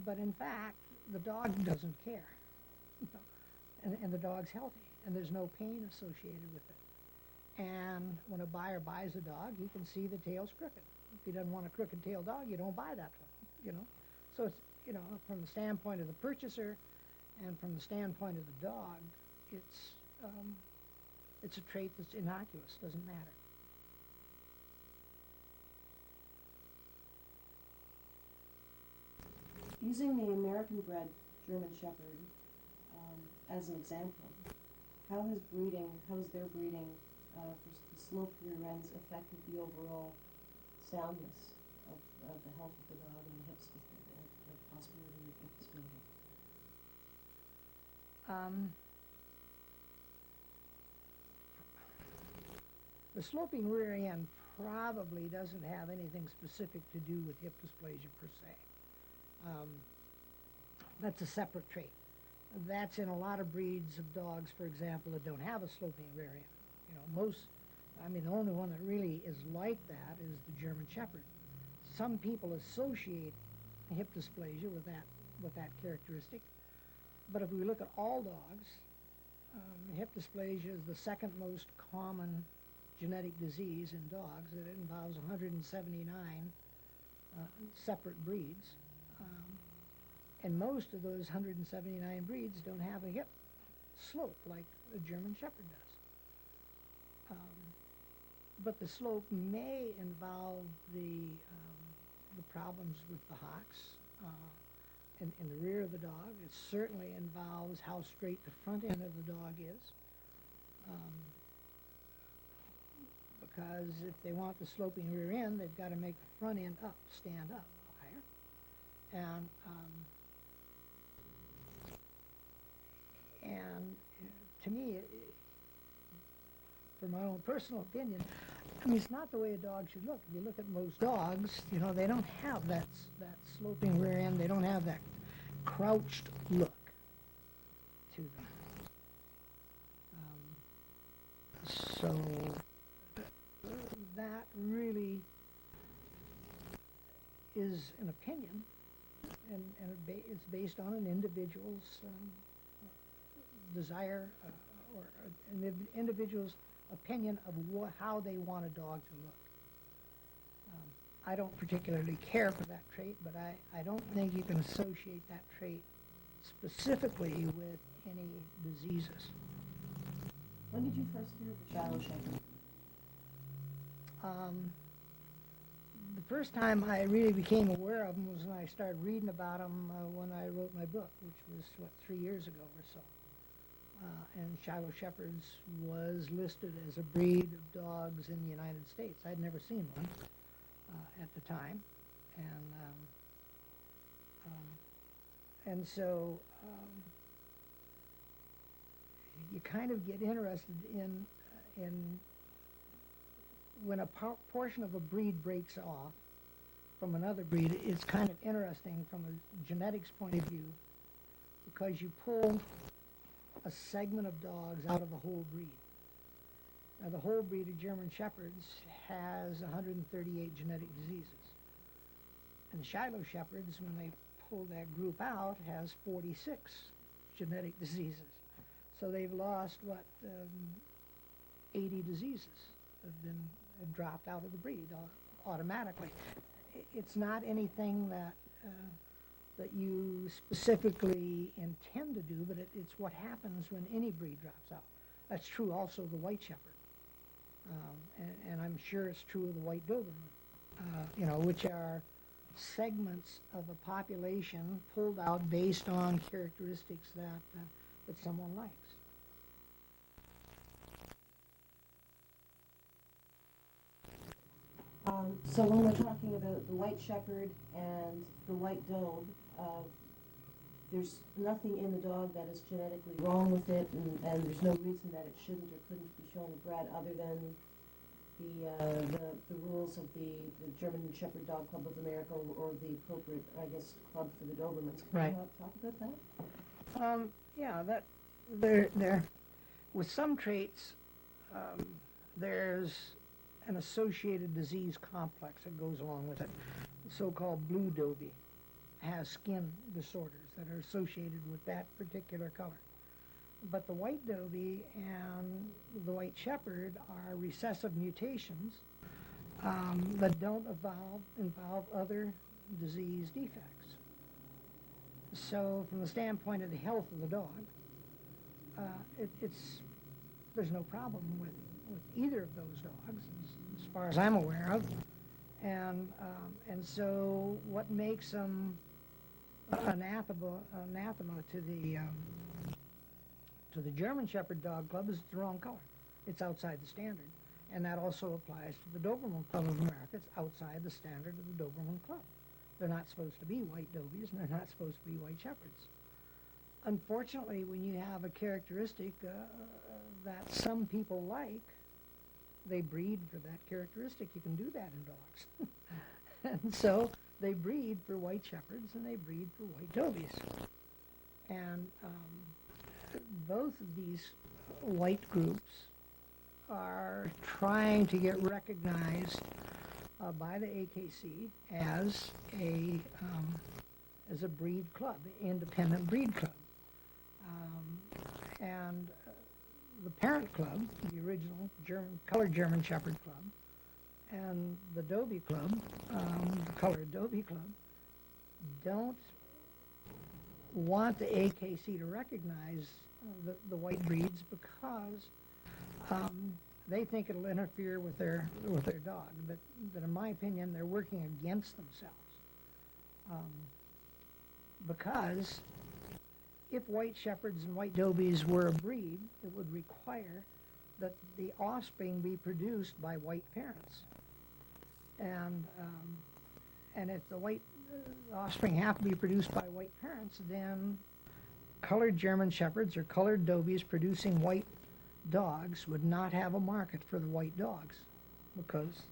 but in fact, the dog doesn't care, you know, and the dog's healthy, and there's no pain associated with it. And when a buyer buys a dog, he can see the tail's crooked. If he doesn't want a crooked tail dog, you don't buy that one, you know. So it's, you know, from the standpoint of the purchaser and from the standpoint of the dog, it's a trait that's innocuous, doesn't matter. Using the American-bred German Shepherd as an example, how has their breeding for the sloped rear ends affected the overall soundness of the health of the dog and the hip the possibility of hip dysplasia? The sloping rear end probably doesn't have anything specific to do with hip dysplasia per se. That's a separate trait. That's in a lot of breeds of dogs, for example, that don't have a sloping rear end. You know, the only one that really is like that is the German Shepherd. Some people associate hip dysplasia with that characteristic, but if we look at all dogs, hip dysplasia is the second most common genetic disease in dogs. It involves 179 separate breeds. And most of those 179 breeds don't have a hip slope like a German Shepherd does. But the slope may involve the problems with the hocks in the rear of the dog. It certainly involves how straight the front end of the dog is. Because if they want the sloping rear end, they've got to make the front end stand up higher. And to me, for my own personal opinion, I mean, it's not the way a dog should look. If you look at most dogs, you know, they don't have that sloping rear end. They don't have that crouched look to them. So that really is an opinion, and it's based on an individual's desire or an individual's opinion of how they want a dog to look. I don't particularly care for that trait, but I don't think you can associate that trait specifically with any diseases. When did you first hear of the Shiloh Shepherd? The first time I really became aware of them was when I started reading about them when I wrote my book, which was, 3 years ago or so. And Shiloh Shepherds was listed as a breed of dogs in the United States. I'd never seen one at the time. And so you kind of get interested in when a portion of a breed breaks off from another breed. It's kind of interesting from a genetics point of view because you pull a segment of dogs out of the whole breed. Now, the whole breed of German Shepherds has 138 genetic diseases. And Shiloh Shepherds, when they pull that group out, has 46 genetic diseases. So they've lost, 80 diseases have dropped out of the breed automatically. It's not anything that you specifically intend to do, but it's what happens when any breed drops out. That's true also of the white shepherd. And I'm sure it's true of the white Doberman, which are segments of a population pulled out based on characteristics that someone likes. So when we're talking about the white shepherd and the white dobe, there's nothing in the dog that is genetically wrong with it, and there's no reason that it shouldn't or couldn't be shown or bred other than the rules of the German Shepherd Dog Club of America or the appropriate, I guess, club for the Dobermans. Can Right. you talk about that? Yeah, that there with some traits, there's an associated disease complex that goes along with it. The so-called blue Dobie has skin disorders that are associated with that particular color. But the white Dobie and the white Shepherd are recessive mutations that don't involve other disease defects. So from the standpoint of the health of the dog, there's no problem with either of those dogs, as far as I'm aware of, and so what makes them anathema to the German Shepherd Dog Club is the wrong color. It's outside the standard, and that also applies to the Doberman Club of America. It's outside the standard of the Doberman Club. They're not supposed to be white Dobies, and they're not supposed to be white Shepherds. Unfortunately, when you have a characteristic that some people like, they breed for that characteristic. You can do that in dogs. And so they breed for white Shepherds and they breed for white Dobies. And both of these white groups are trying to get recognized by the AKC as a breed club, independent breed club. And the parent club, the original colored German Shepherd Club, and the Dobie Club, the colored Dobie Club, don't want the AKC to recognize the white breeds because they think it'll interfere with their dog. But in my opinion, they're working against themselves because if white Shepherds and white Dobies were a breed, it would require that the offspring be produced by white parents. And if the white offspring have to be produced by white parents, then colored German Shepherds or colored Dobies producing white dogs would not have a market for the white dogs because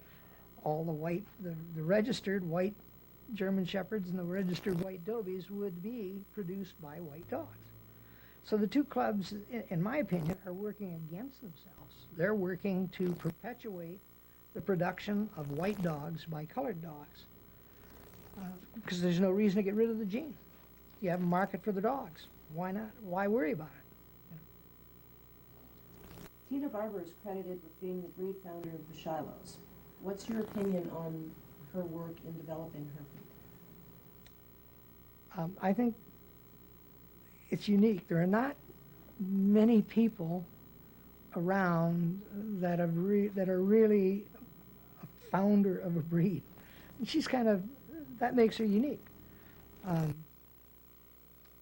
all the registered white German Shepherds and the registered white Dobies would be produced by white dogs. So the two clubs, in my opinion, are working against themselves. They're working to perpetuate the production of white dogs by colored dogs because there's no reason to get rid of the gene. You have a market for the dogs. Why not? Why worry about it? Tina Barber is credited with being the breed founder of the Shilohs. What's your opinion on her work in developing her breed? I think it's unique. There are not many people around that are really a founder of a breed. And she's that makes her unique.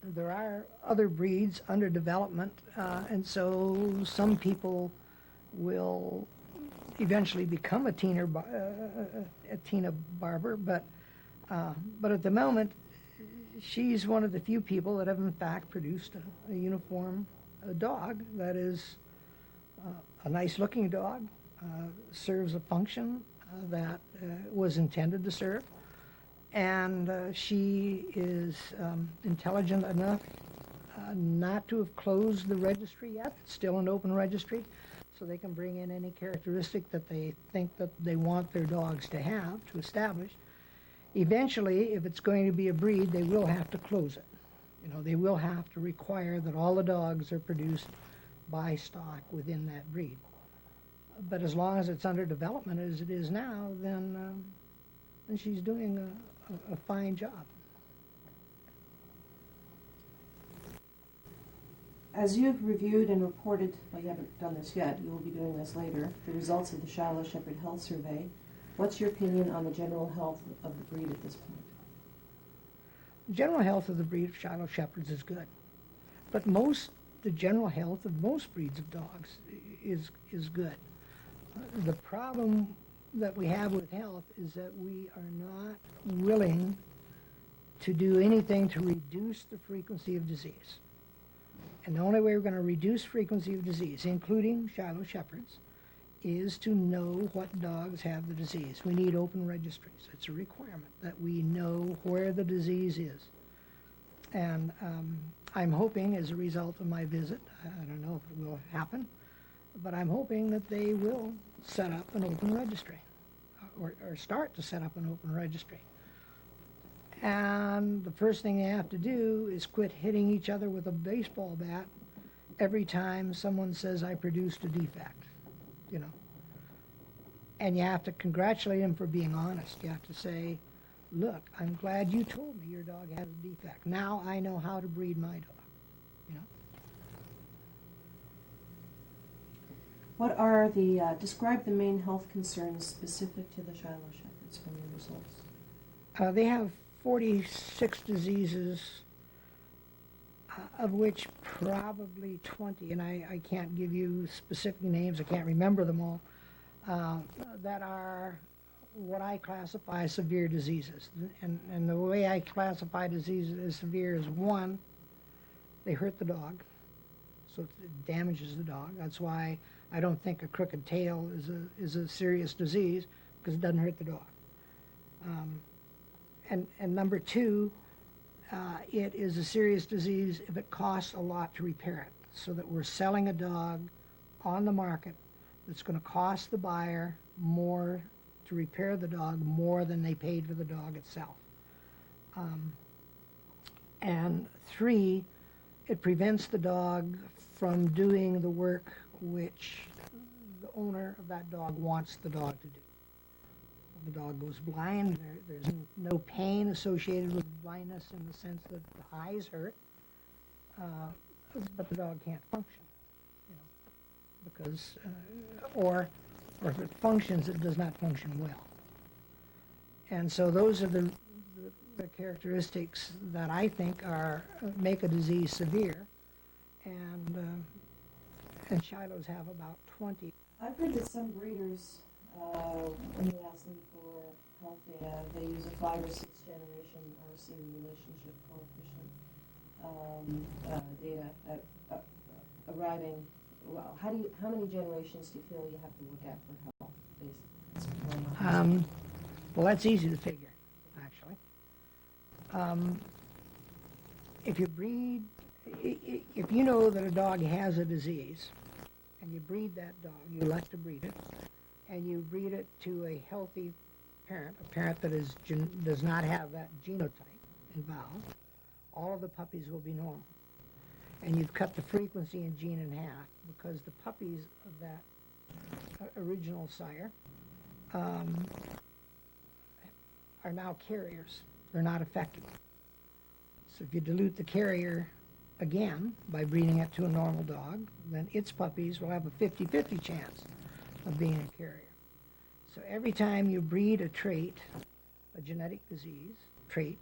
There are other breeds under development, and so some people will eventually become a Tina Barber, but at the moment, she's one of the few people that have in fact produced a uniform dog that is a nice-looking dog, serves a function that was intended to serve, and she is intelligent enough not to have closed the registry yet. It's still an open registry, so they can bring in any characteristic that they think that they want their dogs to have to establish. Eventually, if it's going to be a breed, they will have to close it. They will have to require that all the dogs are produced by stock within that breed. But as long as it's under development as it is now, then she's doing a fine job. As you've reviewed and reported, well, you haven't done this yet, you will be doing this later, the results of the Shiloh Shepherd Health Survey, what's your opinion on the general health of the breed at this point? The general health of the breed of Shiloh Shepherds is good. But the general health of most breeds of dogs is good. The problem that we have with health is that we are not willing to do anything to reduce the frequency of disease. And the only way we're going to reduce frequency of disease, including Shiloh Shepherds, is to know what dogs have the disease. We need open registries. It's a requirement that we know where the disease is. And I'm hoping, as a result of my visit, I don't know if it will happen, but I'm hoping that they will set up an open registry, or start to set up an open registry. And the first thing they have to do is quit hitting each other with a baseball bat every time someone says, I produced a defect, And you have to congratulate them for being honest. You have to say, look, I'm glad you told me your dog has a defect. Now I know how to breed my dog, What are describe the main health concerns specific to the Shiloh Shepherds from your results? They have 46 diseases, of which probably 20, and I can't give you specific names, I can't remember them all, that are what I classify as severe diseases. And the way I classify diseases as severe is, one, they hurt the dog, so it damages the dog. That's why I don't think a crooked tail is a serious disease, because it doesn't hurt the dog. And number two, it is a serious disease if it costs a lot to repair it, so that we're selling a dog on the market that's going to cost the buyer more to repair the dog, more than they paid for the dog itself. And three, it prevents the dog from doing the work which the owner of that dog wants the dog to do. The dog goes blind. There's no pain associated with blindness in the sense that the eyes hurt, but the dog can't function, because, or if it functions, it does not function well. And so those are the characteristics that I think make a disease severe, and Shilohs have about 20. I've heard that some breeders, when you ask them for health data, they use a 5 or 6 generation RC relationship coefficient data arriving. Well, how many generations do you feel you have to look at for health? Well, that's easy to figure, actually. If you know that a dog has a disease, and you breed that dog, you elect to breed it, and you breed it to a healthy parent, a parent that does not have that genotype involved, all of the puppies will be normal. And you've cut the frequency in gene in half, because the puppies of that original sire are now carriers. They're not affected. So if you dilute the carrier again by breeding it to a normal dog, then its puppies will have a 50-50 chance of being a carrier. So every time you breed a trait, a genetic disease trait,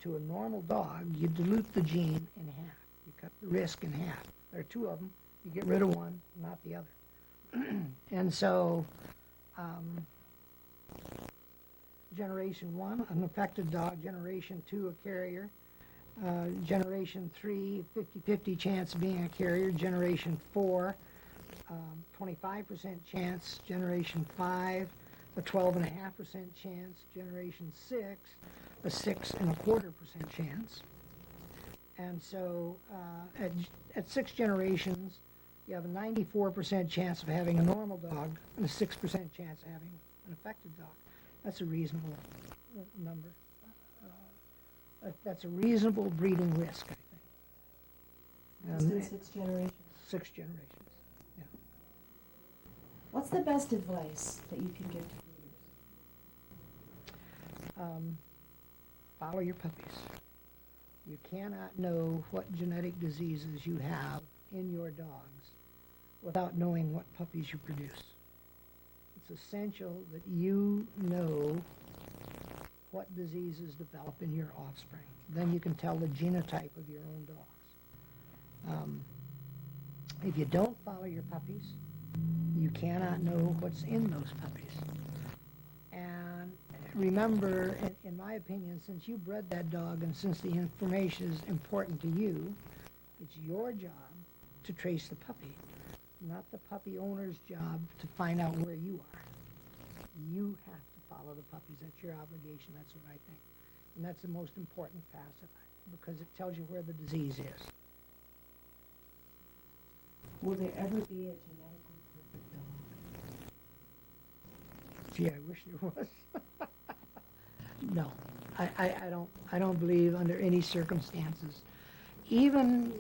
to a normal dog, you dilute the gene in half. You cut the risk in half. There are two of them. You get rid of one, not the other. And so generation 1, an affected dog. Generation 2, a carrier. Generation 3, 50-50 chance of being a carrier. Generation 4, 25% chance. Generation 5, a 12.5% chance. Generation 6, a 6.25% chance. And so at 6 generations, you have a 94% chance of having a normal dog and a 6% chance of having an affected dog. That's a reasonable number. That's a reasonable breeding risk, I think. Just in 6 generations. 6 generations, yeah. What's the best advice that you can give to breeders? Follow your puppies. You cannot know what genetic diseases you have in your dogs without knowing what puppies you produce. It's essential that you know what diseases develop in your offspring. Then you can tell the genotype of your own dogs. If you don't follow your puppies, you cannot know what's in those puppies. And remember, in my opinion, since you bred that dog and since the information is important to you, it's your job to trace the puppy, not the puppy owner's job to find out where you are. You have to follow the puppies. That's your obligation. That's what I think. And that's the most important facet because it tells you where the disease is. Will there ever be a genetically perfect dog? Gee, I wish there was. No, I don't believe under any circumstances. Even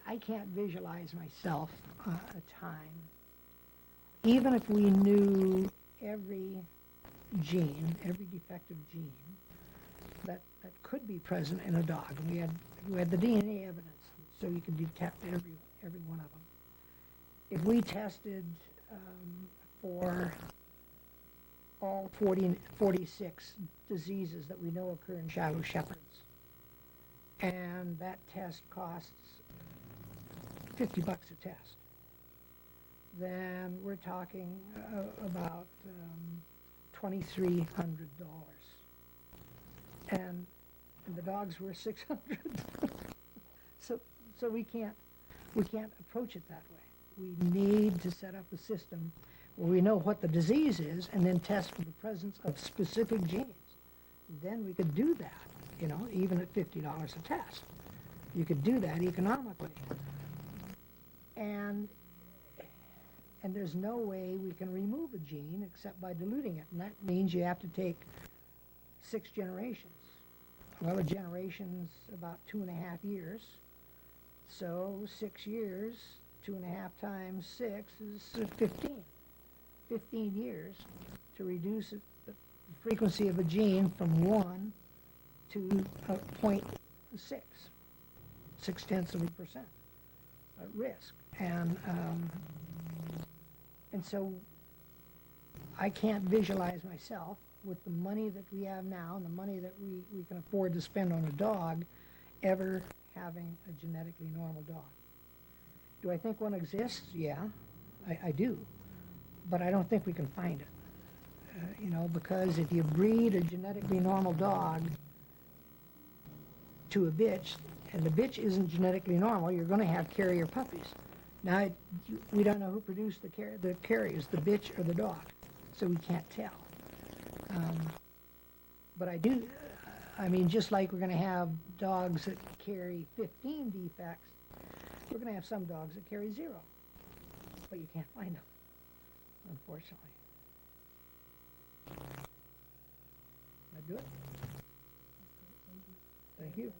I can't visualize myself a time. Even if we knew every gene, every defective gene that could be present in a dog, and we had the DNA evidence, so you could detect every one of them. If we tested for all 46 diseases that we know occur in Shiloh Shepherds, and that test costs $50 a test, then we're talking about $2,300, and the dogs were $600. So we can't approach it that way. We need to set up a system where we know what the disease is and then test for the presence of specific genes. Then we could do that, even at $50 a test. You could do that economically. And there's no way we can remove a gene except by diluting it. And that means you have to take 6 generations. Well, a generation's about 2.5 years. So 6 years, 2.5 times 6 is 15. 15 years to reduce the frequency of a gene from 1 to 0.6, 0.6% risk. And so I can't visualize myself with the money that we have now and the money that we can afford to spend on a dog ever having a genetically normal dog. Do I think one exists? Yeah, I do. But I don't think we can find it. Because if you breed a genetically normal dog to a bitch, and the bitch isn't genetically normal, you're going to have carrier puppies. Now, we don't know who produced the carriers, the bitch or the dog, so we can't tell. But just like we're going to have dogs that carry 15 defects, we're going to have some dogs that carry 0, but you can't find them, unfortunately. That good? Thank you.